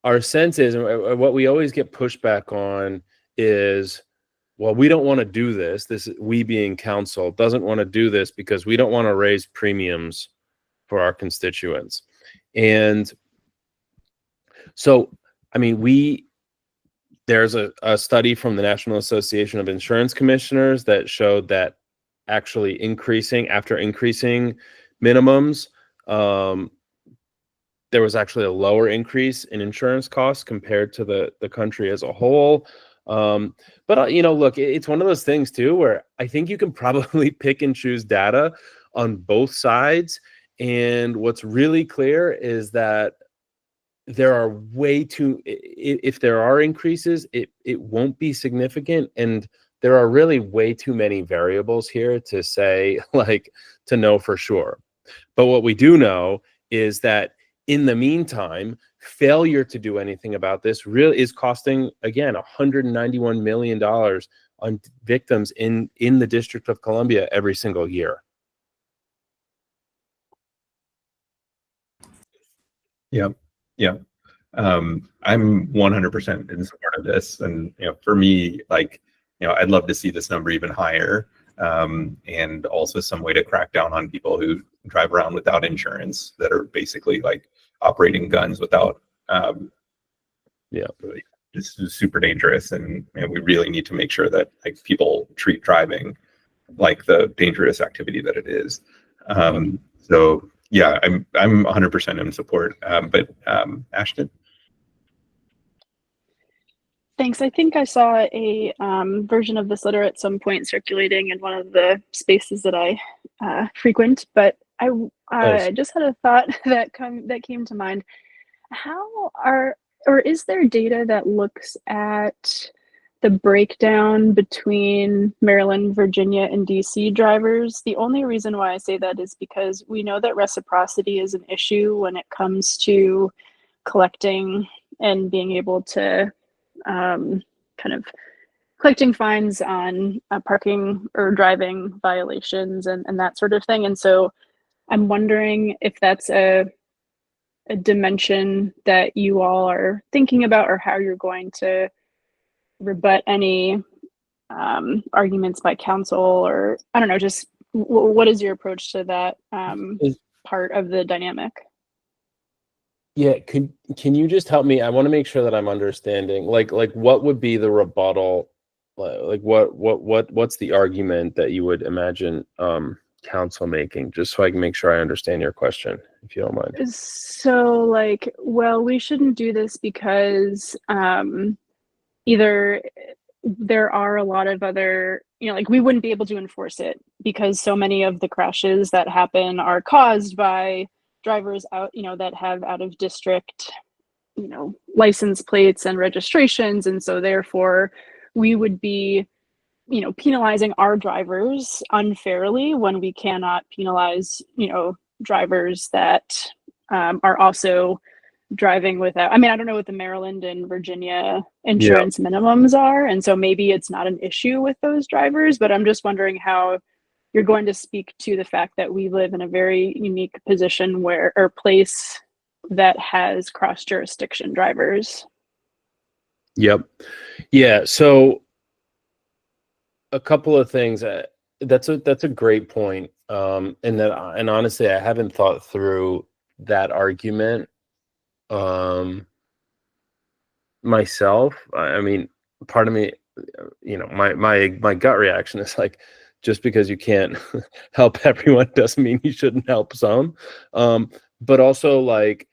Our sense is, and what we always get pushback on is, well, we don't want to do this. We being council doesn't want to do this because we don't want to raise premiums for our constituents. And so, I mean, there's a study from the National Association of Insurance Commissioners that showed that actually after increasing minimums, there was actually a lower increase in insurance costs compared to the country as a whole. But look, it's one of those things too, where I think you can probably pick and choose data on both sides. And what's really clear is that there are if there are increases, it won't be significant. And there are really way too many variables here to say, to know for sure. But what we do know is that in the meantime, failure to do anything about this really is costing, again, $191 million on victims in the District of Columbia every single year. Yeah. I'm 100% in support of this. And, for me, I'd love to see this number even higher. And also some way to crack down on people who drive around without insurance, that are basically operating guns without, this is super dangerous. And we really need to make sure that people treat driving like the dangerous activity that it is. So yeah, I'm 100% in support. But Ashton? Thanks. I think I saw a version of this letter at some point circulating in one of the spaces that I frequent, but I just had a thought that came to mind. Is there data that looks at the breakdown between Maryland, Virginia, and DC drivers? The only reason why I say that is because we know that reciprocity is an issue when it comes to collecting and being able to kind of collecting fines on parking or driving violations and that sort of thing. And so I'm wondering if that's a dimension that you all are thinking about, or how you're going to rebut any arguments by counsel, or I don't know, just what is your approach to that part of the dynamic? Yeah, can you just help me? I want to make sure that I'm understanding. Like what would be the rebuttal? Like what's the argument that you would imagine counsel making? Just so I can make sure I understand your question, if you don't mind. So like, well, we shouldn't do this because either there are a lot of other, like we wouldn't be able to enforce it because so many of the crashes that happen are caused by drivers out, that have out of district, license plates and registrations. And so therefore we would be, penalizing our drivers unfairly when we cannot penalize, drivers that are also driving without. I mean, I don't know what the Maryland and Virginia insurance minimums are, and so maybe it's not an issue with those drivers, but I'm just wondering how you're going to speak to the fact that we live in a very unique position or place that has cross jurisdiction drivers. Yep. Yeah. So a couple of things. That's a great point. And honestly, I haven't thought through that argument myself. I mean, part of me, my gut reaction is like, just because you can't help everyone doesn't mean you shouldn't help some. But also, like,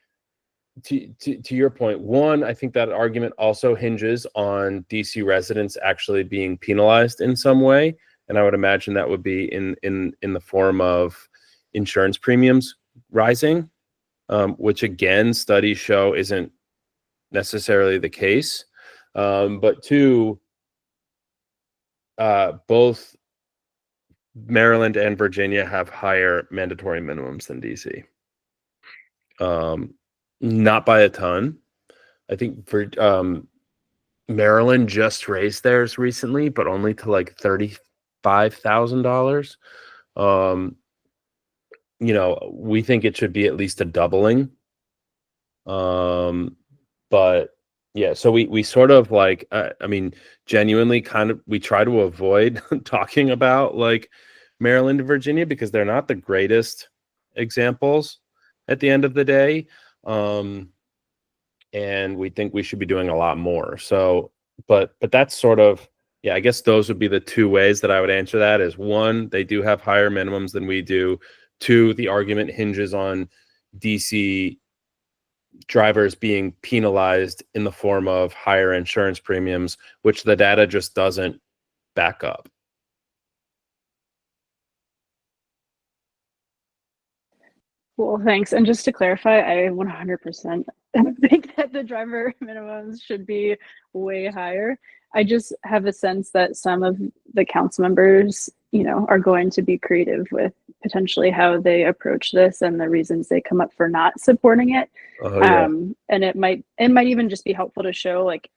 to your point, one, I think that argument also hinges on DC residents actually being penalized in some way, and I would imagine that would be in the form of insurance premiums rising, which again, studies show isn't necessarily the case. But two, both Maryland and Virginia have higher mandatory minimums than DC. Not by a ton. I think for Maryland just raised theirs recently, but only to like $35,000. We think it should be at least a doubling. But yeah, so we sort of like, I mean, genuinely kind of, we try to avoid talking about like Maryland and Virginia because they're not the greatest examples at the end of the day. And we think we should be doing a lot more. So, but that's sort of, yeah, I guess those would be the two ways that I would answer that is one, they do have higher minimums than we do. Two, the argument hinges on DC drivers being penalized in the form of higher insurance premiums, which the data just doesn't back up. Cool, thanks. And just to clarify, I 100% think that the driver minimums should be way higher. I just have a sense that some of the council members, are going to be creative with potentially how they approach this and the reasons they come up for not supporting it. And it might even just be helpful to show, like,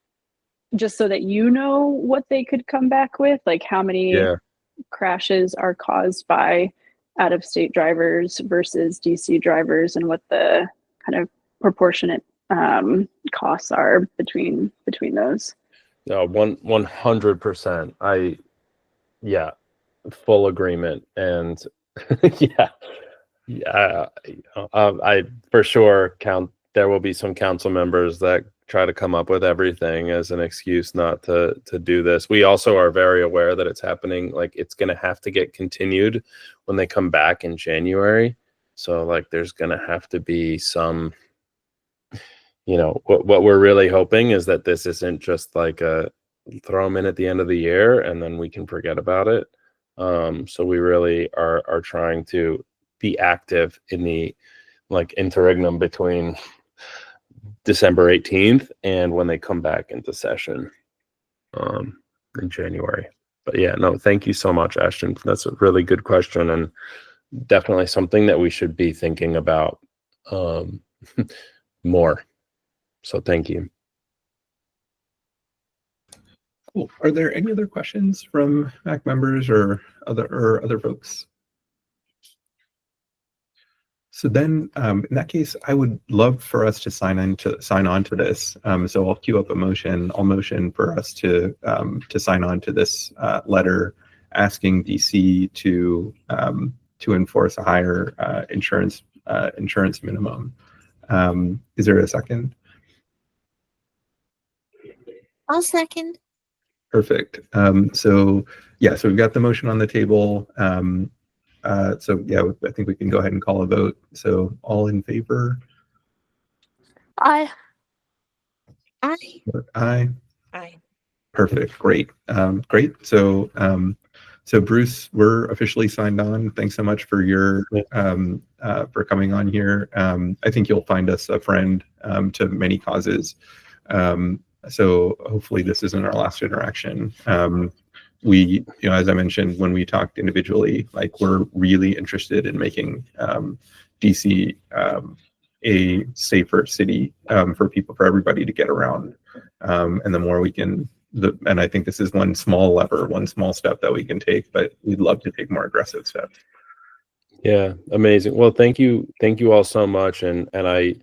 just so that what they could come back with, like how many crashes are caused by out-of-state drivers versus DC drivers, and what the kind of proportionate costs are between those. 100%. Full agreement. And I for sure there will be some council members that try to come up with everything as an excuse not to do this. We also are very aware that it's happening. Like, it's going to have to get continued when they come back in January. So like, there's going to have to be some, what we're really hoping is that this isn't just like a throw them in at the end of the year and then we can forget about it. So we really are trying to be active in the like interregnum between December 18th and when they come back into session in January. But yeah, no, thank you so much, Ashton. That's a really good question and definitely something that we should be thinking about more. So thank you. Cool. Are there any other questions from MAC members or other folks? So then, in that case, I would love for us to sign on to this. So I'll queue up a motion. I'll motion for us to sign on to this letter asking DC to enforce a higher insurance minimum. Is there a second? I'll second. Perfect. So we've got the motion on the table. So yeah, I think we can go ahead and call a vote. So all in favor? Aye. Aye. Aye. Aye. Perfect. Great. Great. So Bruce, we're officially signed on. Thanks so much for your for coming on here. I think you'll find us a friend to many causes. So hopefully this isn't our last interaction. We, as I mentioned when we talked individually, like we're really interested in making DC a safer city for everybody to get around. And the more we can, and I think this is one small lever, one small step that we can take, but we'd love to take more aggressive steps. Yeah, amazing. Well, thank you all so much. And I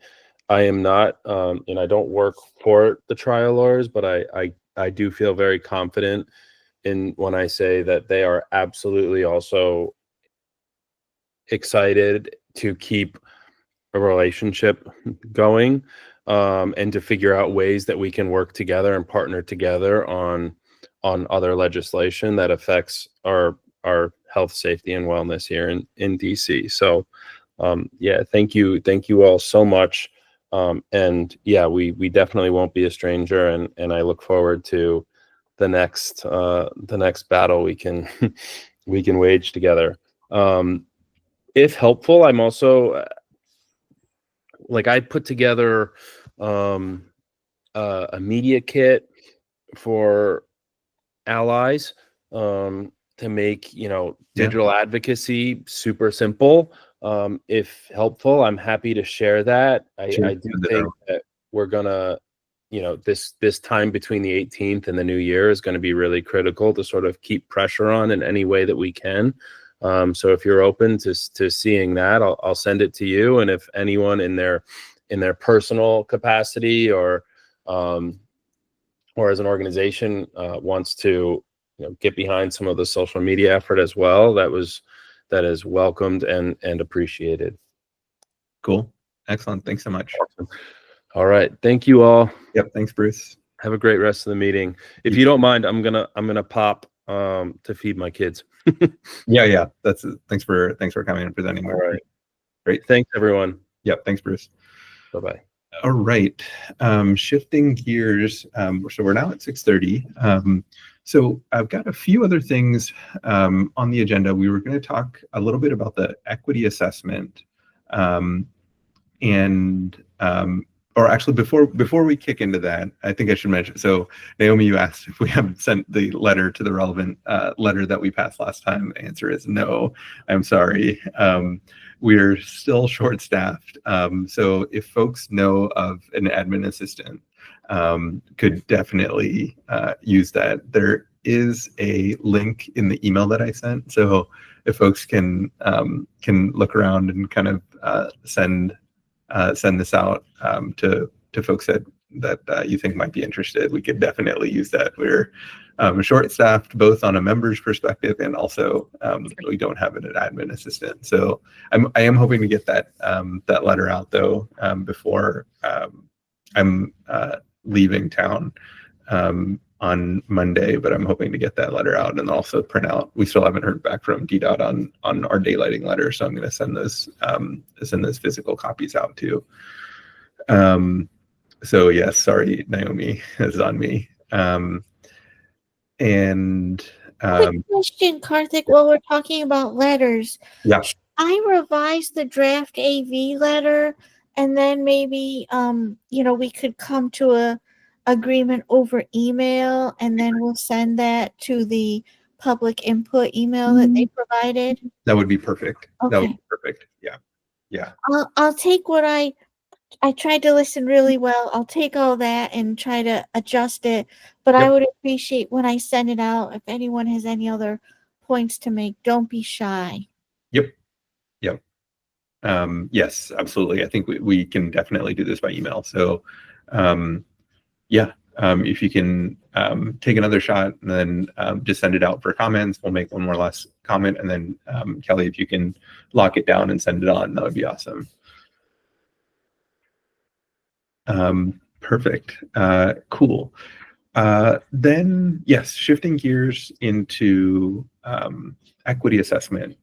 am not, and I don't work for the trial lawyers, but I do feel very confident in when I say that they are absolutely also excited to keep a relationship going, and to figure out ways that we can work together and partner together on other legislation that affects our health, safety, and wellness here in DC. So yeah, thank you all so much. And yeah, we definitely won't be a stranger, and I look forward to the next battle we can wage together. If helpful, I'm also I put together a media kit for allies to make digital advocacy super simple. If helpful, I'm happy to share that. I do think that we're gonna this time between the 18th and the new year is going to be really critical to sort of keep pressure on in any way that we can. So if you're open to seeing that, I'll send it to you. And if anyone in their personal capacity or as an organization wants to get behind some of the social media effort as well, that is welcomed and appreciated. Cool. Excellent. Thanks so much. Awesome. All right. Thank you all. Yep. Thanks, Bruce. Have a great rest of the meeting. If you don't mind, I'm gonna pop to feed my kids. Yeah. Thanks for coming and presenting. All right. Great. Thanks, everyone. Yep. Thanks, Bruce. Bye-bye. All right. Shifting gears. So we're now at 6:30. So I've got a few other things on the agenda. We were going to talk a little bit about the equity assessment, or actually before we kick into that, I think I should mention. So Naomi, you asked if we have sent the letter to the relevant letter that we passed last time. The answer is no. I'm sorry. We're still short-staffed. So if folks know of an admin assistant, could definitely use that. There is a link in the email that I sent. So if folks can look around and kind of send this out to folks that you think might be interested, we could definitely use that. We're short-staffed both on a member's perspective and also we don't have an admin assistant. So I am hoping to get that letter out though before I'm leaving town on Monday, but I'm hoping to get that letter out and also print out. We still haven't heard back from DDOT on our daylighting letter, so I'm going to send those physical copies out too. So yes, sorry, Naomi, is on me. Quick question, Karthik, while we're talking about letters. Yeah. Should I revise the draft AV letter and then maybe we could come to a agreement over email, and then we'll send that to the public input email that they provided? That would be perfect. Okay. That would be perfect. Yeah. I'll take what I tried to listen really well. I'll take all that and try to adjust it. But Yep. I would appreciate when I send it out, if anyone has any other points to make, don't be shy. Yep. Yes, absolutely. I think we can definitely do this by email. So, yeah, if you can take another shot and then just send it out for comments, we'll make one more last comment. And then Kelly, if you can lock it down and send it on, that would be awesome. Perfect. Cool. Then, yes, shifting gears into equity assessment.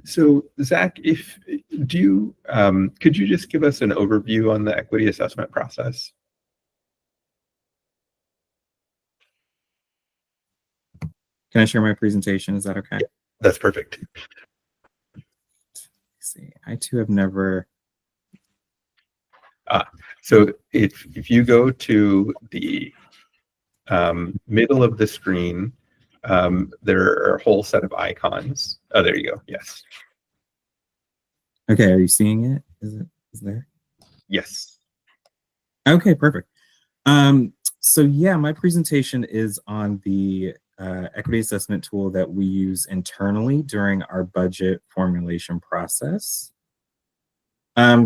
So, Zach, could you just give us an overview on the equity assessment process? Can I share my presentation? Is that okay? Yeah, that's perfect. Let's see, I too have never. So if you go to the middle of the screen, there are a whole set of icons. Oh, there you go. Yes. Okay, are you seeing it? Is there? Yes. Okay, perfect. So yeah, my presentation is on the equity assessment tool that we use internally during our budget formulation process.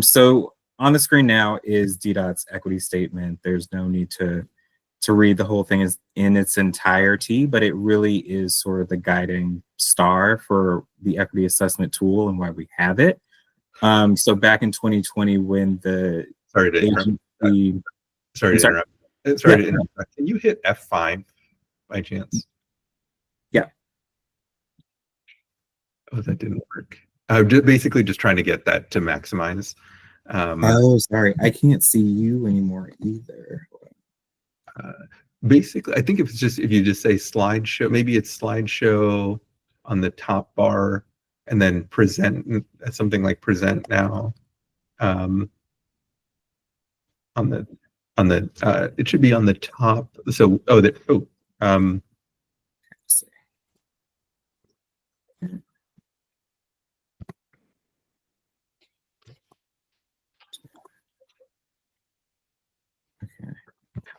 So on the screen now is DDOT's equity statement. There's no need to read the whole thing in its entirety, but it really is sort of the guiding star for the equity assessment tool and why we have it. So back in 2020, when the Sorry to interrupt. Can you hit F5 by chance? Yeah. Oh, that didn't work. Basically just trying to get that to maximize. Oh, sorry. I can't see you anymore either. Basically, I think if you just say slideshow, maybe it's slideshow on the top bar and then present, something like present now. It should be on the top. So, let's see. Okay.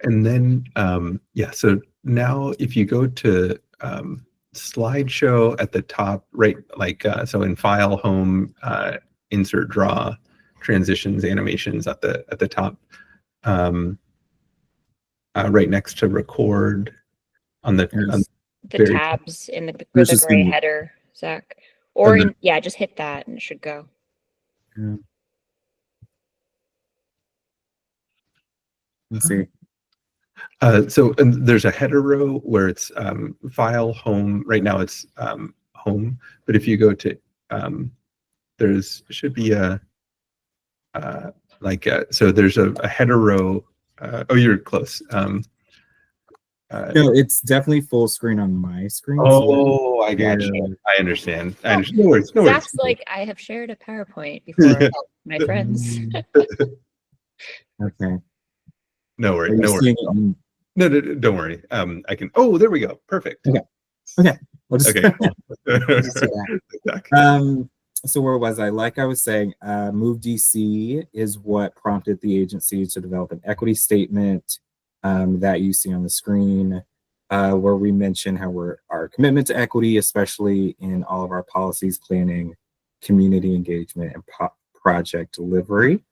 And then, yeah, so now if you go to slideshow at the top, right, like, so in file, home, insert, draw, transitions, animations at the top, right next to record on the tabs in the gray header, Zach. Or yeah, just hit that and it should go. Yeah. Let's see. So and there's a header row where it's file, home. Right now it's home, but if you go to should be a so there's a header row. Oh, you're close. No, it's definitely full screen on my screen. Oh, I got you. I understand. I understand. No worries. No Zach's worries. like, I have shared a PowerPoint before my friends. Okay. No worries. No worries. No, don't worry. I can. Oh, there we go. Perfect. Okay. Okay. We'll just, Okay. So where was I? Like I was saying, MAACDC is what prompted the agency to develop an equity statement that you see on the screen, where we mention how our commitment to equity, especially in all of our policies, planning, community engagement, and project delivery.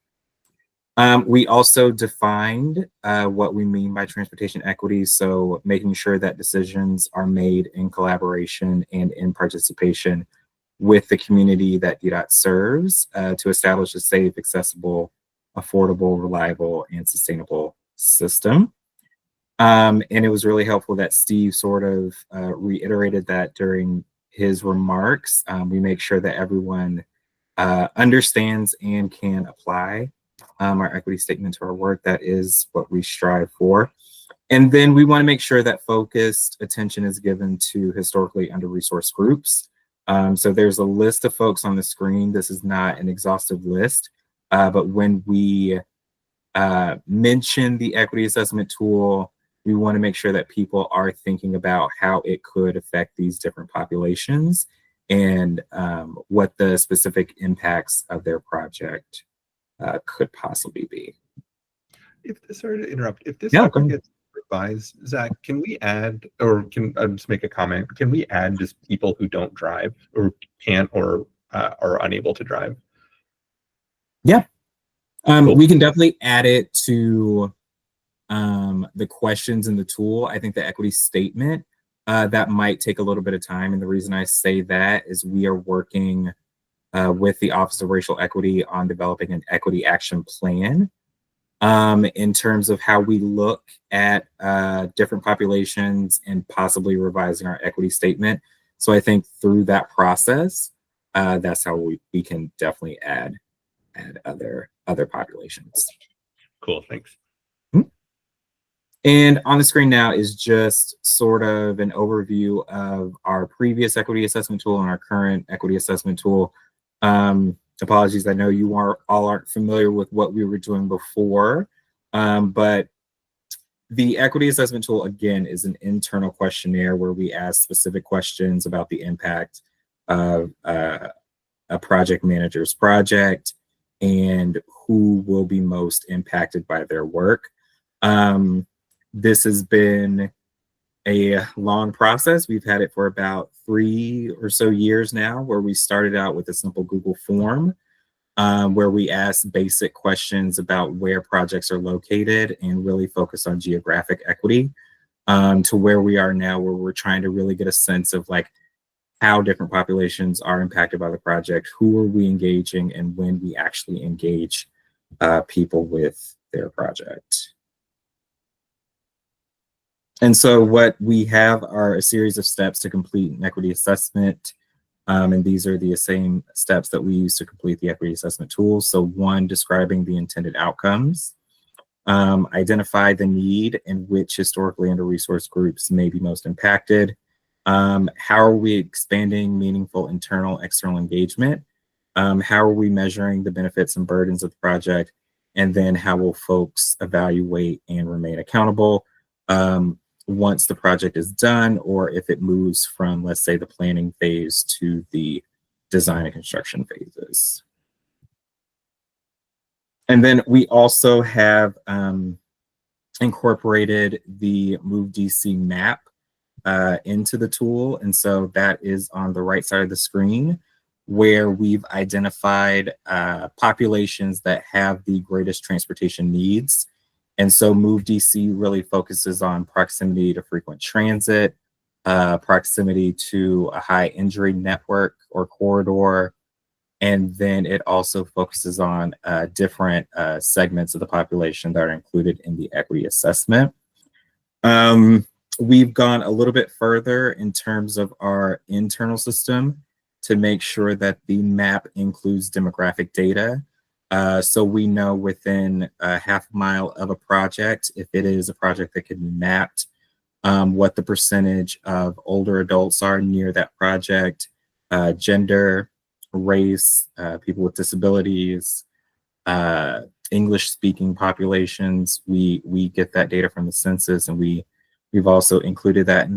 We also defined what we mean by transportation equity, so making sure that decisions are made in collaboration and in participation with the community that DDOT serves to establish a safe, accessible, affordable, reliable, and sustainable system. And it was really helpful that Steve sort of reiterated that during his remarks. We make sure that everyone understands and can apply our equity statement to our work. That is what we strive for. And then we want to make sure that focused attention is given to historically under-resourced groups. So there's a list of folks on the screen. This is not an exhaustive list, but when we mention the equity assessment tool, we want to make sure that people are thinking about how it could affect these different populations and what the specific impacts of their project could possibly be. Sorry to interrupt. If this ever gets revised, Zach, can we add, or can I just make a comment? Can we add just people who don't drive or can't or are unable to drive? Yeah. Cool. We can definitely add it to the questions in the tool. I think the equity statement, that might take a little bit of time. And the reason I say that is we are working with the Office of Racial Equity on developing an equity action plan in terms of how we look at different populations and possibly revising our equity statement. So I think through that process, that's how we can definitely add other populations. Cool, thanks. And on the screen now is just sort of an overview of our previous equity assessment tool and our current equity assessment tool. Apologies, I know you all aren't familiar with what we were doing before, but the equity assessment tool, again, is an internal questionnaire where we ask specific questions about the impact of a project manager's project and who will be most impacted by their work. This has been a long process. We've had it for about 3 or so years now, where we started out with a simple Google form where we ask basic questions about where projects are located and really focus on geographic equity, to where we are now, where we're trying to really get a sense of like how different populations are impacted by the project, who are we engaging, and when we actually engage people with their project. And so what we have are a series of steps to complete an equity assessment. And these are the same steps that we use to complete the equity assessment tool. So 1, describing the intended outcomes. Identify the need in which historically under-resourced groups may be most impacted. How are we expanding meaningful internal, external engagement? How are we measuring the benefits and burdens of the project? And then how will folks evaluate and remain accountable once the project is done, or if it moves from, let's say, the planning phase to the design and construction phases. And then we also have incorporated the MAACDC map into the tool. And so that is on the right side of the screen, where we've identified populations that have the greatest transportation needs. And so MAACDC really focuses on proximity to frequent transit, proximity to a high injury network or corridor, and then it also focuses on different segments of the population that are included in the equity assessment. We've gone a little bit further in terms of our internal system to make sure that the map includes demographic data. So we know within a half mile of a project, if it is a project that can be mapped, what the percentage of older adults are near that project, gender, race, people with disabilities, English-speaking populations. We get that data from the census, and we've also included that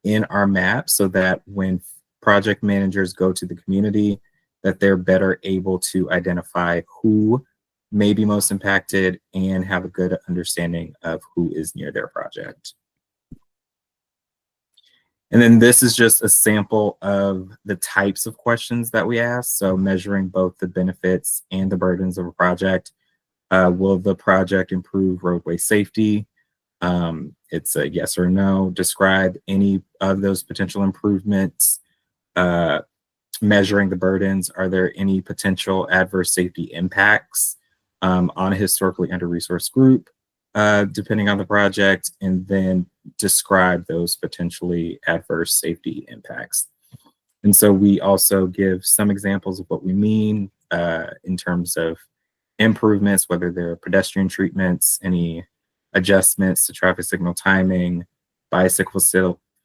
in our map so that when project managers go to the community, that they're better able to identify who may be most impacted and have a good understanding of who is near their project. And then this is just a sample of the types of questions that we ask. So measuring both the benefits and the burdens of a project. Will the project improve roadway safety? It's a yes or no. Describe any of those potential improvements. Measuring the burdens, are there any potential adverse safety impacts on a historically under-resourced group, depending on the project, and then describe those potentially adverse safety impacts. And so we also give some examples of what we mean in terms of improvements, whether they're pedestrian treatments, any adjustments to traffic signal timing, bicycle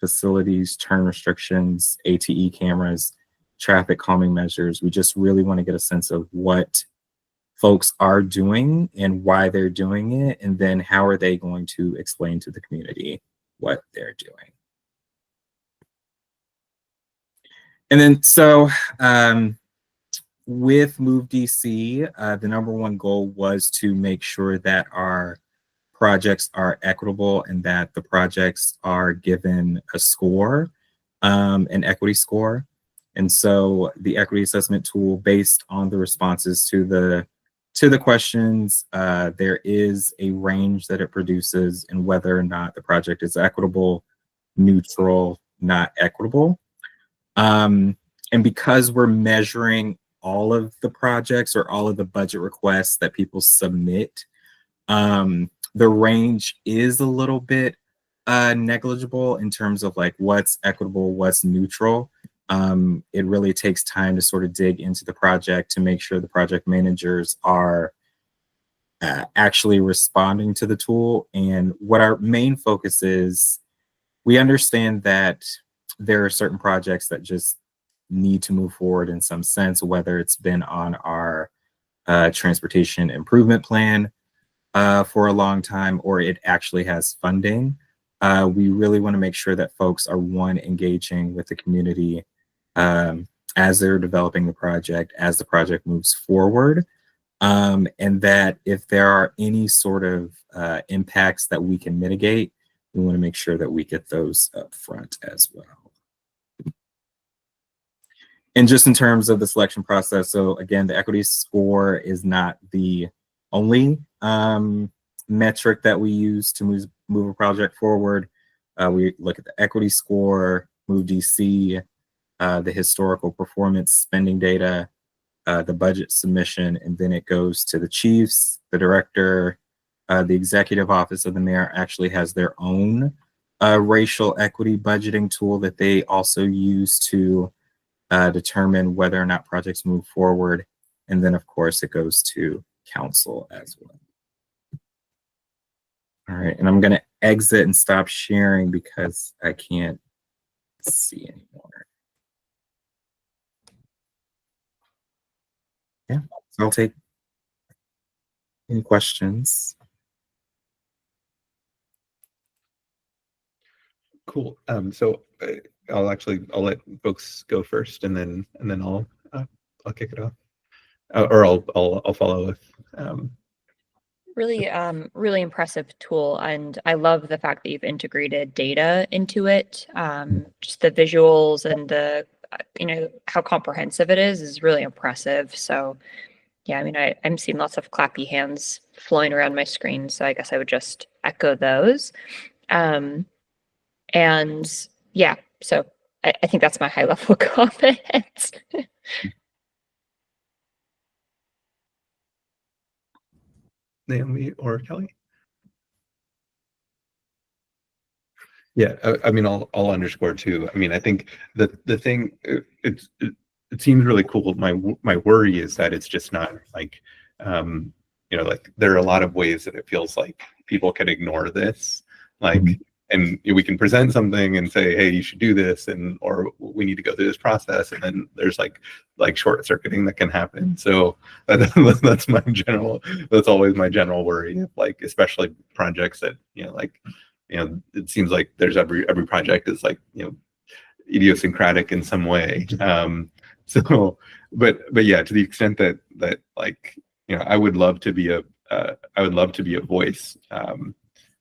facilities, turn restrictions, ATE cameras, traffic calming measures. We just really want to get a sense of what folks are doing and why they're doing it, and then how are they going to explain to the community what they're doing. And then so with MAACDC, the #1 goal was to make sure that our projects are equitable and that the projects are given a score, an equity score. And so the equity assessment tool, based on the responses to the to the questions, there is a range that it produces and whether or not the project is equitable, neutral, not equitable. And because we're measuring all of the projects or all of the budget requests that people submit, the range is a little bit negligible in terms of like what's equitable, what's neutral. It really takes time to sort of dig into the project to make sure the project managers are actually responding to the tool. And what our main focus is, we understand that there are certain projects that just need to move forward in some sense, whether it's been on our transportation improvement plan for a long time or it actually has funding. We really want to make sure that folks are, one, engaging with the community as they're developing the project, as the project moves forward, and that if there are any sort of impacts that we can mitigate, we want to make sure that we get those up front as well. And just in terms of the selection process, so again, the equity score is not the only metric that we use to move a project forward. We look at the equity score, MAACDC, the historical performance spending data, the budget submission, and then it goes to the chiefs, the director, the executive office of the mayor actually has their own racial equity budgeting tool that they also use to determine whether or not projects move forward. And then of course it goes to council as well. All right, and I'm gonna exit and stop sharing because I can't see anymore. Yeah, so I'll take any questions. Cool. So I'll let folks go first, and then I'll kick it off, or I'll follow with. Really, really impressive tool, and I love the fact that you've integrated data into it. Just the visuals and the how comprehensive it is really impressive. So yeah, I mean, I'm seeing lots of clappy hands flowing around my screen, so I guess I would just echo those. And yeah, so I think that's my high level comment. Naomi or Kelly? Yeah, I mean, I'll underscore too. I mean, I think the thing it seems really cool. My worry is that it's just not like like there are a lot of ways that it feels like people can ignore this, like. And we can present something and say, hey, you should do this, or we need to go through this process, and then there's like short circuiting that can happen. So that's always my general worry, like especially projects that it seems like there's every project is like idiosyncratic in some way. So but yeah, to the extent that like I would love to be a voice.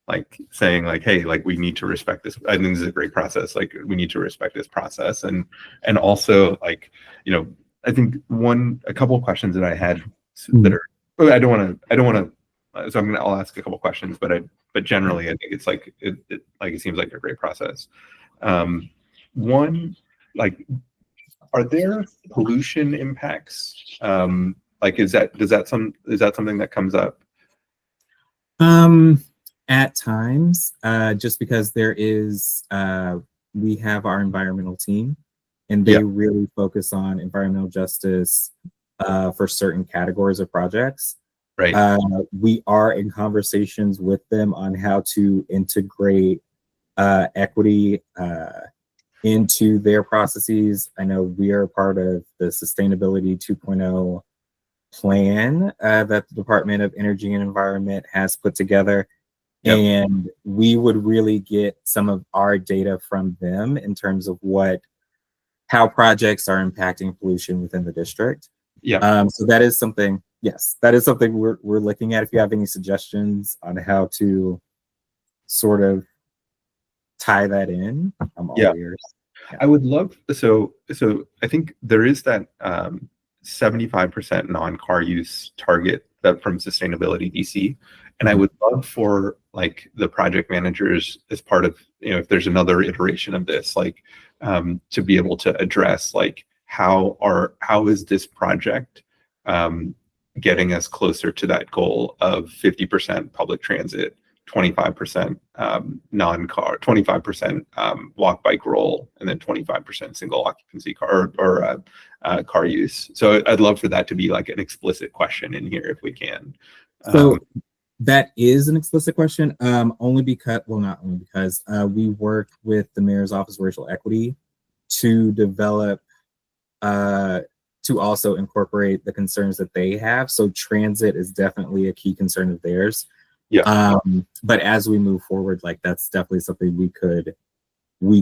Like saying like, hey, like we need to respect this. I think this is a great process. Like we need to respect this process, and also like I think a couple of questions that I had that are I don't want to. So I'll ask a couple of questions, but generally I think it's like it seems like a great process. One, like, are there pollution impacts? Like is that something that comes up? At times, just because there is, we have our environmental team, and they really focus on environmental justice for certain categories of projects. Right. We are in conversations with them on how to integrate equity into their processes. I know we are part of the Sustainability 2.0 plan that the Department of Energy and Environment has put together. Yep. And we would really get some of our data from them in terms of how projects are impacting pollution within the district. Yeah. So that is something, yes, that is something we're looking at. If you have any suggestions on how to sort of tie that in, I'm all ears. Yeah. I would love, so I think there is that 75% non-car use target that from Sustainability DC. And I would love for like the project managers as part of, if there's another iteration of this, like to be able to address like how is this project getting us closer to that goal of 50% public transit, 25% non-car, 25% walk bike roll, and then 25% single occupancy car or car use. So I'd love for that to be like an explicit question in here if we can. So that is an explicit question, only because, well, not only because we work with the Mayor's Office of Racial Equity to develop, to also incorporate the concerns that they have. So transit is definitely a key concern of theirs. Yeah. But as we move forward, like that's definitely something we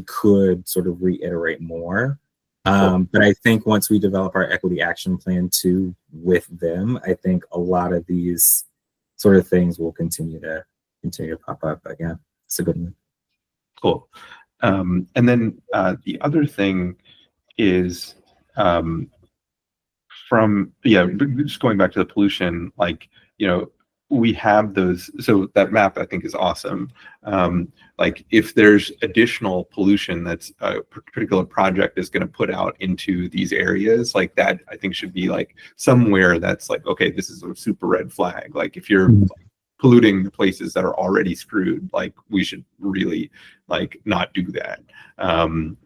could sort of reiterate more. But I think once we develop our equity action plan too with them, I think a lot of these sort of things will continue to pop up again. It's a good one. Cool. And then the other thing is just going back to the pollution, like, we have those, so that map I think is awesome. Like if there's additional pollution that's a particular project is going to put out into these areas, like that I think should be like somewhere that's like, okay, this is a super red flag. Like if you're polluting the places that are already screwed, like we should really like not do that.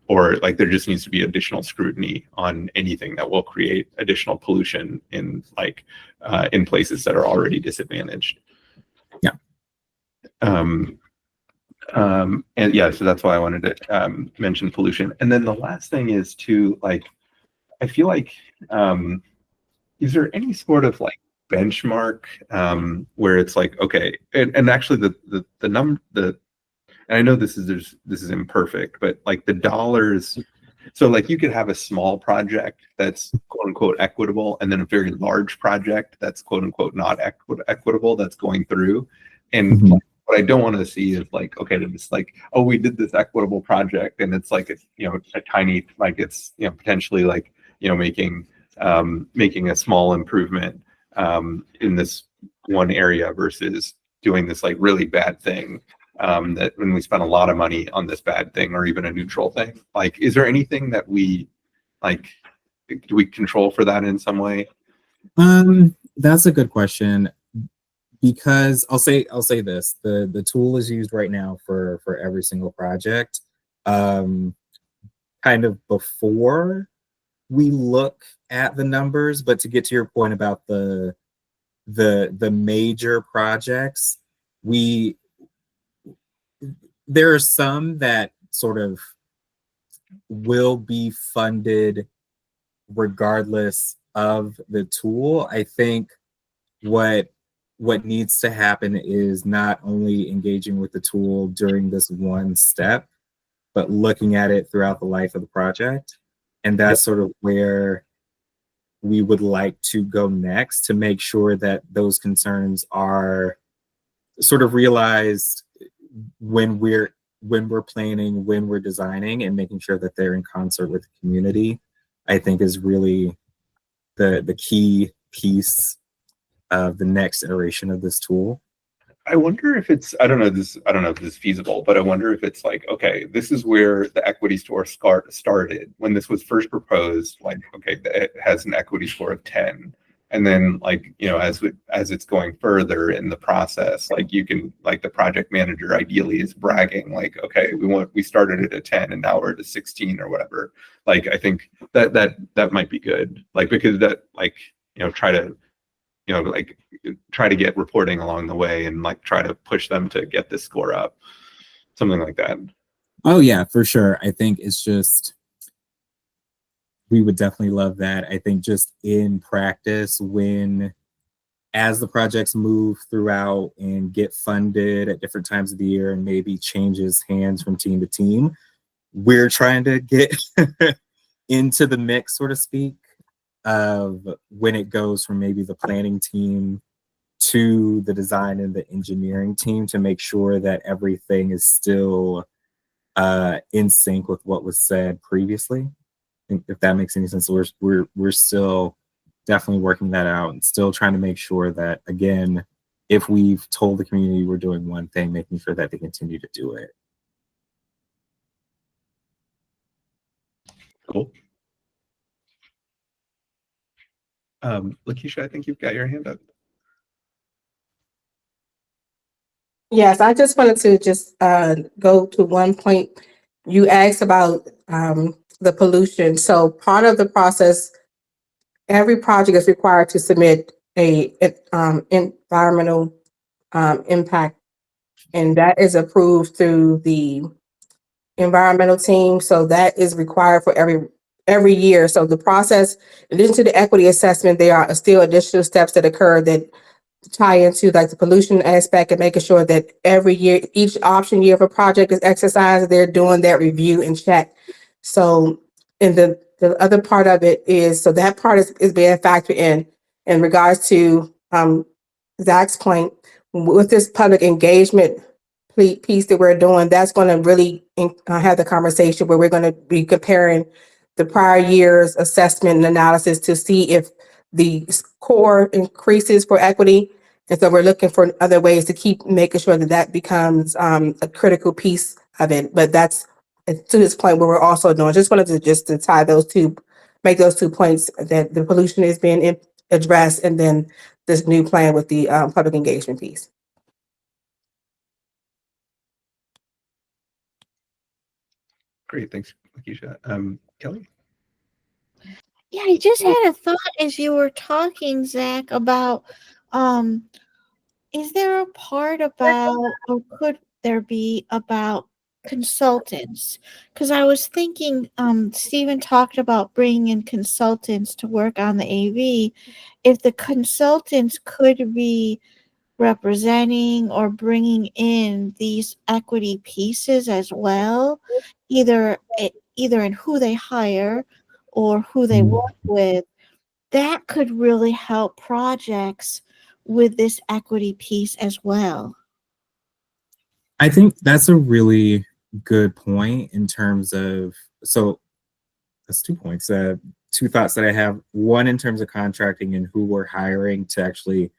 Or like there just needs to be additional scrutiny on anything that will create additional pollution in like in places that are already disadvantaged. Yeah. And yeah, so that's why I wanted to mention pollution. And then the last thing is to like, I feel like, is there any sort of like benchmark where it's like, okay, and actually the number, and I know this is imperfect, but like the dollars, so like you could have a small project that's quote unquote equitable, and then a very large project that's quote unquote not equitable that's going through. And like, what I don't want to see is like, okay, it's like, oh, we did this equitable project, and it's like, it's, a tiny, like it's, potentially like, making a small improvement in this one area versus doing this like really bad thing. That when we spend a lot of money on this bad thing or even a neutral thing, like, is there anything that we like, do we control for that in some way? That's a good question, because I'll say this, the tool is used right now for every single project. Kind of before we look at the numbers, but to get to your point about the major projects, there are some that sort of will be funded regardless of the tool. I think what needs to happen is not only engaging with the tool during this one step, but looking at it throughout the life of the project. And that's sort of where we would like to go next, to make sure that those concerns are sort of realized when we're planning, when we're designing, and making sure that they're in concert with the community, I think is really the key piece of the next iteration of this tool. I wonder if it's, I don't know if this is feasible, but I wonder if it's like, okay, this is where the equity score started when this was first proposed, like, okay, it has an equity score of 10. And then like, as it's going further in the process, like you can, like the project manager ideally is bragging like, okay, we started at a 10 and now we're at a 16 or whatever. Like, I think that might be good. Like, because that, like, try to get reporting along the way and like try to push them to get this score up, something like that. Oh yeah, for sure. I think it's just, we would definitely love that. I think just in practice, as the projects move throughout and get funded at different times of the year and maybe changes hands from team to team, we're trying to get into the mix, so to speak, of when it goes from maybe the planning team to the design and the engineering team, to make sure that everything is still in sync with what was said previously. If that makes any sense. We're still definitely working that out and still trying to make sure that, again, if we've told the community we're doing one thing, making sure that they continue to do it. Cool. Lakeisha, I think you've got your hand up. Yes, I just wanted to just go to one point. You asked about the pollution. So part of the process, every project is required to submit a environmental impact, and that is approved through the environmental team. So that is required for every year. So the process, in addition to the equity assessment, there are still additional steps that occur that tie into like the pollution aspect and making sure that every year, each option year of a project is exercised, they're doing that review and check. So, and the other part of it is, so that part is being factored in regards to Zach's point, with this public engagement piece that we're doing, that's going to really have the conversation where we're going to be comparing the prior year's assessment and analysis to see if the score increases for equity. And so we're looking for other ways to keep making sure that that becomes a critical piece of it. But that's to this point where we're also doing, just wanted to tie those two, make those 2 points, that the pollution is being addressed, and then this new plan with the public engagement piece. Great, thanks, Lakeisha. Kelly? Yeah, I just had a thought as you were talking, Zach, about is there a part about, or could there be about consultants? Because I was thinking, Stephen talked about bringing in consultants to work on the AV. If the consultants could be representing or bringing in these equity pieces as well, either in who they hire or who they work with, that could really help projects with this equity piece as well. I think that's a really good point in terms of, so that's 2 points, 2 thoughts that I have. One, in terms of contracting and who we're hiring to actually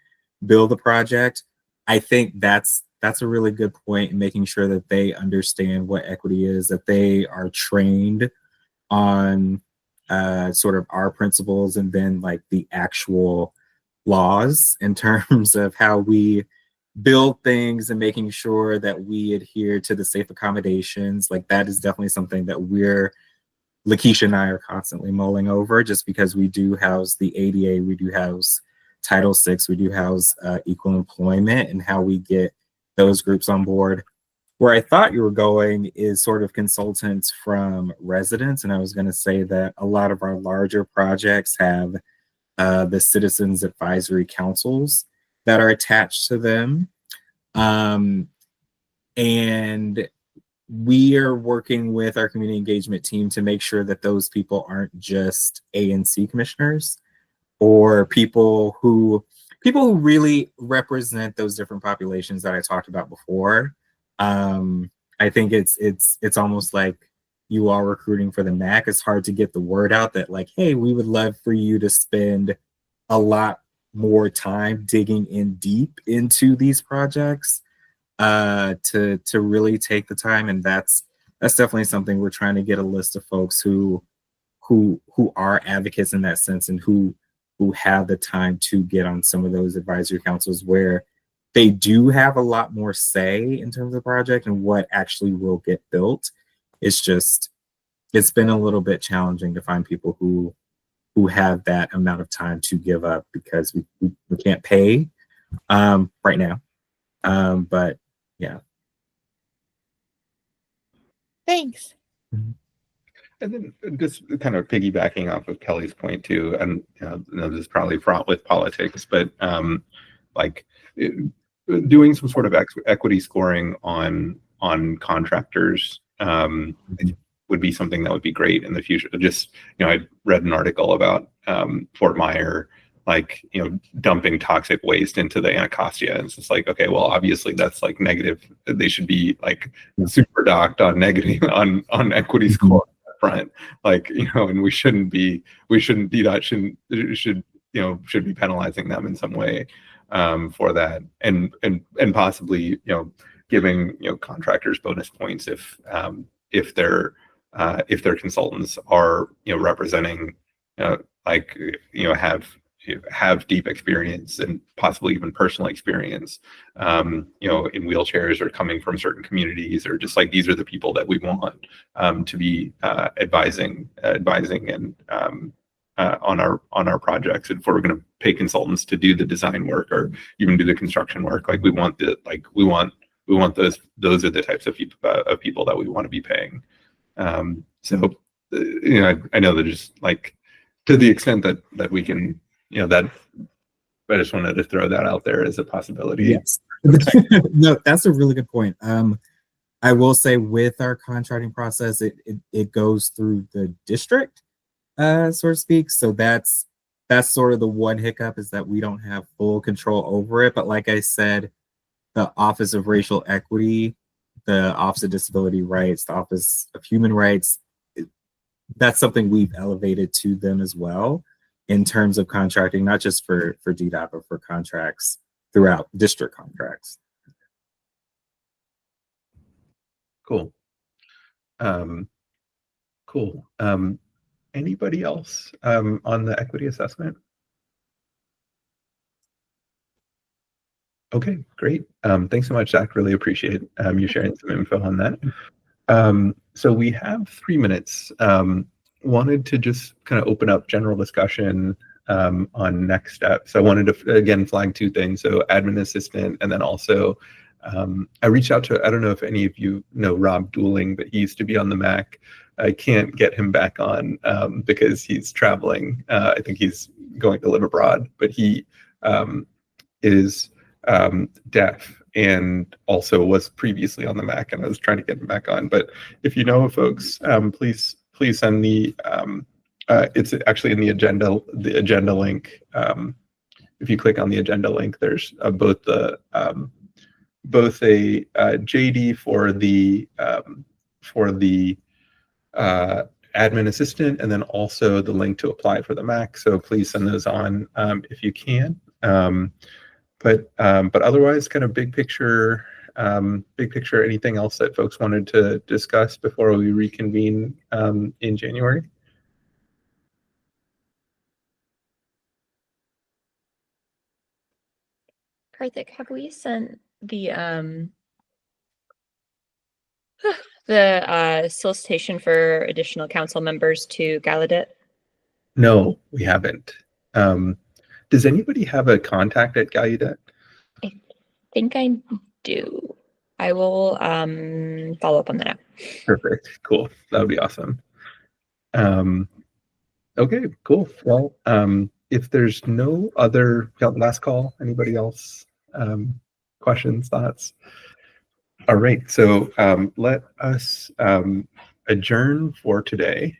build the project. I think that's a really good point in making sure that they understand what equity is, that they are trained on sort of our principles, and then like the actual laws in terms of how we build things and making sure that we adhere to the safe accommodations. Like that is definitely something that Lakeisha and I are constantly mulling over, just because we do house the ADA, we do house Title VI, we do house equal employment, and how we get those groups on board. Where I thought you were going is sort of consultants from residents. And I was going to say that a lot of our larger projects have the citizens advisory councils that are attached to them. And we are working with our community engagement team to make sure that those people aren't just ANC commissioners, or people who really represent those different populations that I talked about before. I think it's almost like you are recruiting for the MAAC. It's hard to get the word out that like, hey, we would love for you to spend a lot more time digging in deep into these projects, to really take the time. And that's definitely something we're trying to get a list of folks who are advocates in that sense, and who have the time to get on some of those advisory councils where they do have a lot more say in terms of project and what actually will get built. It's been a little bit challenging to find people who have that amount of time to give up, because we can't pay right now. But yeah. Thanks. And then just kind of piggybacking off of Kelly's point too, and this is probably fraught with politics, but doing some sort of equity scoring on contractors would be something that would be great in the future. Just, I read an article about Fort Myer, dumping toxic waste into the Anacostia, and it's just like, okay, well, obviously that's like negative. They should be like super docked on negative on equity score front, and we shouldn't do that. Should should be penalizing them in some way for that, and possibly giving contractors bonus points if their consultants are representing have deep experience and possibly even personal experience in wheelchairs, or coming from certain communities, or just like these are the people that we want to be advising and on our projects. And if we're going to pay consultants to do the design work or even do the construction work, we want those are the types of people that we want to be paying. So I know that just to the extent that we can, that I just wanted to throw that out there as a possibility. Yes. No, that's a really good point. I will say with our contracting process, it goes through the district, so to speak. So that's sort of the one hiccup, is that we don't have full control over it. But like I said, the Office of Racial Equity, the Office of Disability Rights, the Office of Human Rights, that's something we've elevated to them as well in terms of contracting, not just for DDOT, but for contracts throughout district contracts. Cool. Cool. Anybody else on the equity assessment? Okay, great. Thanks so much, Zach. Really appreciate you sharing some info on that. So we have 3 minutes. Wanted to just kind of open up general discussion on next steps. I wanted to, again, flag 2 things. So admin assistant, and then also I reached out to, I don't know if any of you know Rob Dooling, but he used to be on the MAC. I can't get him back on because he's traveling. I think he's going to live abroad, but he is deaf and also was previously on the MAC, and I was trying to get him back on. But if you know of folks, please send the it's actually in the agenda link. If you click on the agenda link, there's both a JD for the admin assistant, and then also the link to apply for the MAC. So please send those on if you can. But otherwise, kind of big picture, anything else that folks wanted to discuss before we reconvene in January? Karthik, have we sent the solicitation for additional council members to Gallaudet? No, we haven't. Does anybody have a contact at Gallaudet? I think I do. I will follow up on that. Perfect. Cool. That would be awesome. Okay, cool. Well, if there's no other, last call, anybody else? Questions, thoughts? All right, so let us adjourn for today.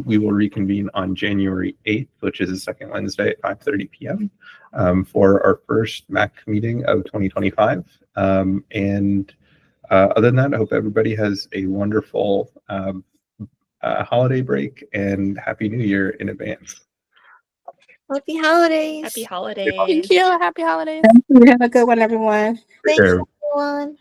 We will reconvene on January 8th, which is the second Wednesday at 5:30 p.m. For our first MAC meeting of 2025. And other than that, I hope everybody has a wonderful holiday break and Happy New Year in advance. Happy holidays. Happy holidays. Thank you. Happy holidays. Have a good one, everyone. Thanks, everyone.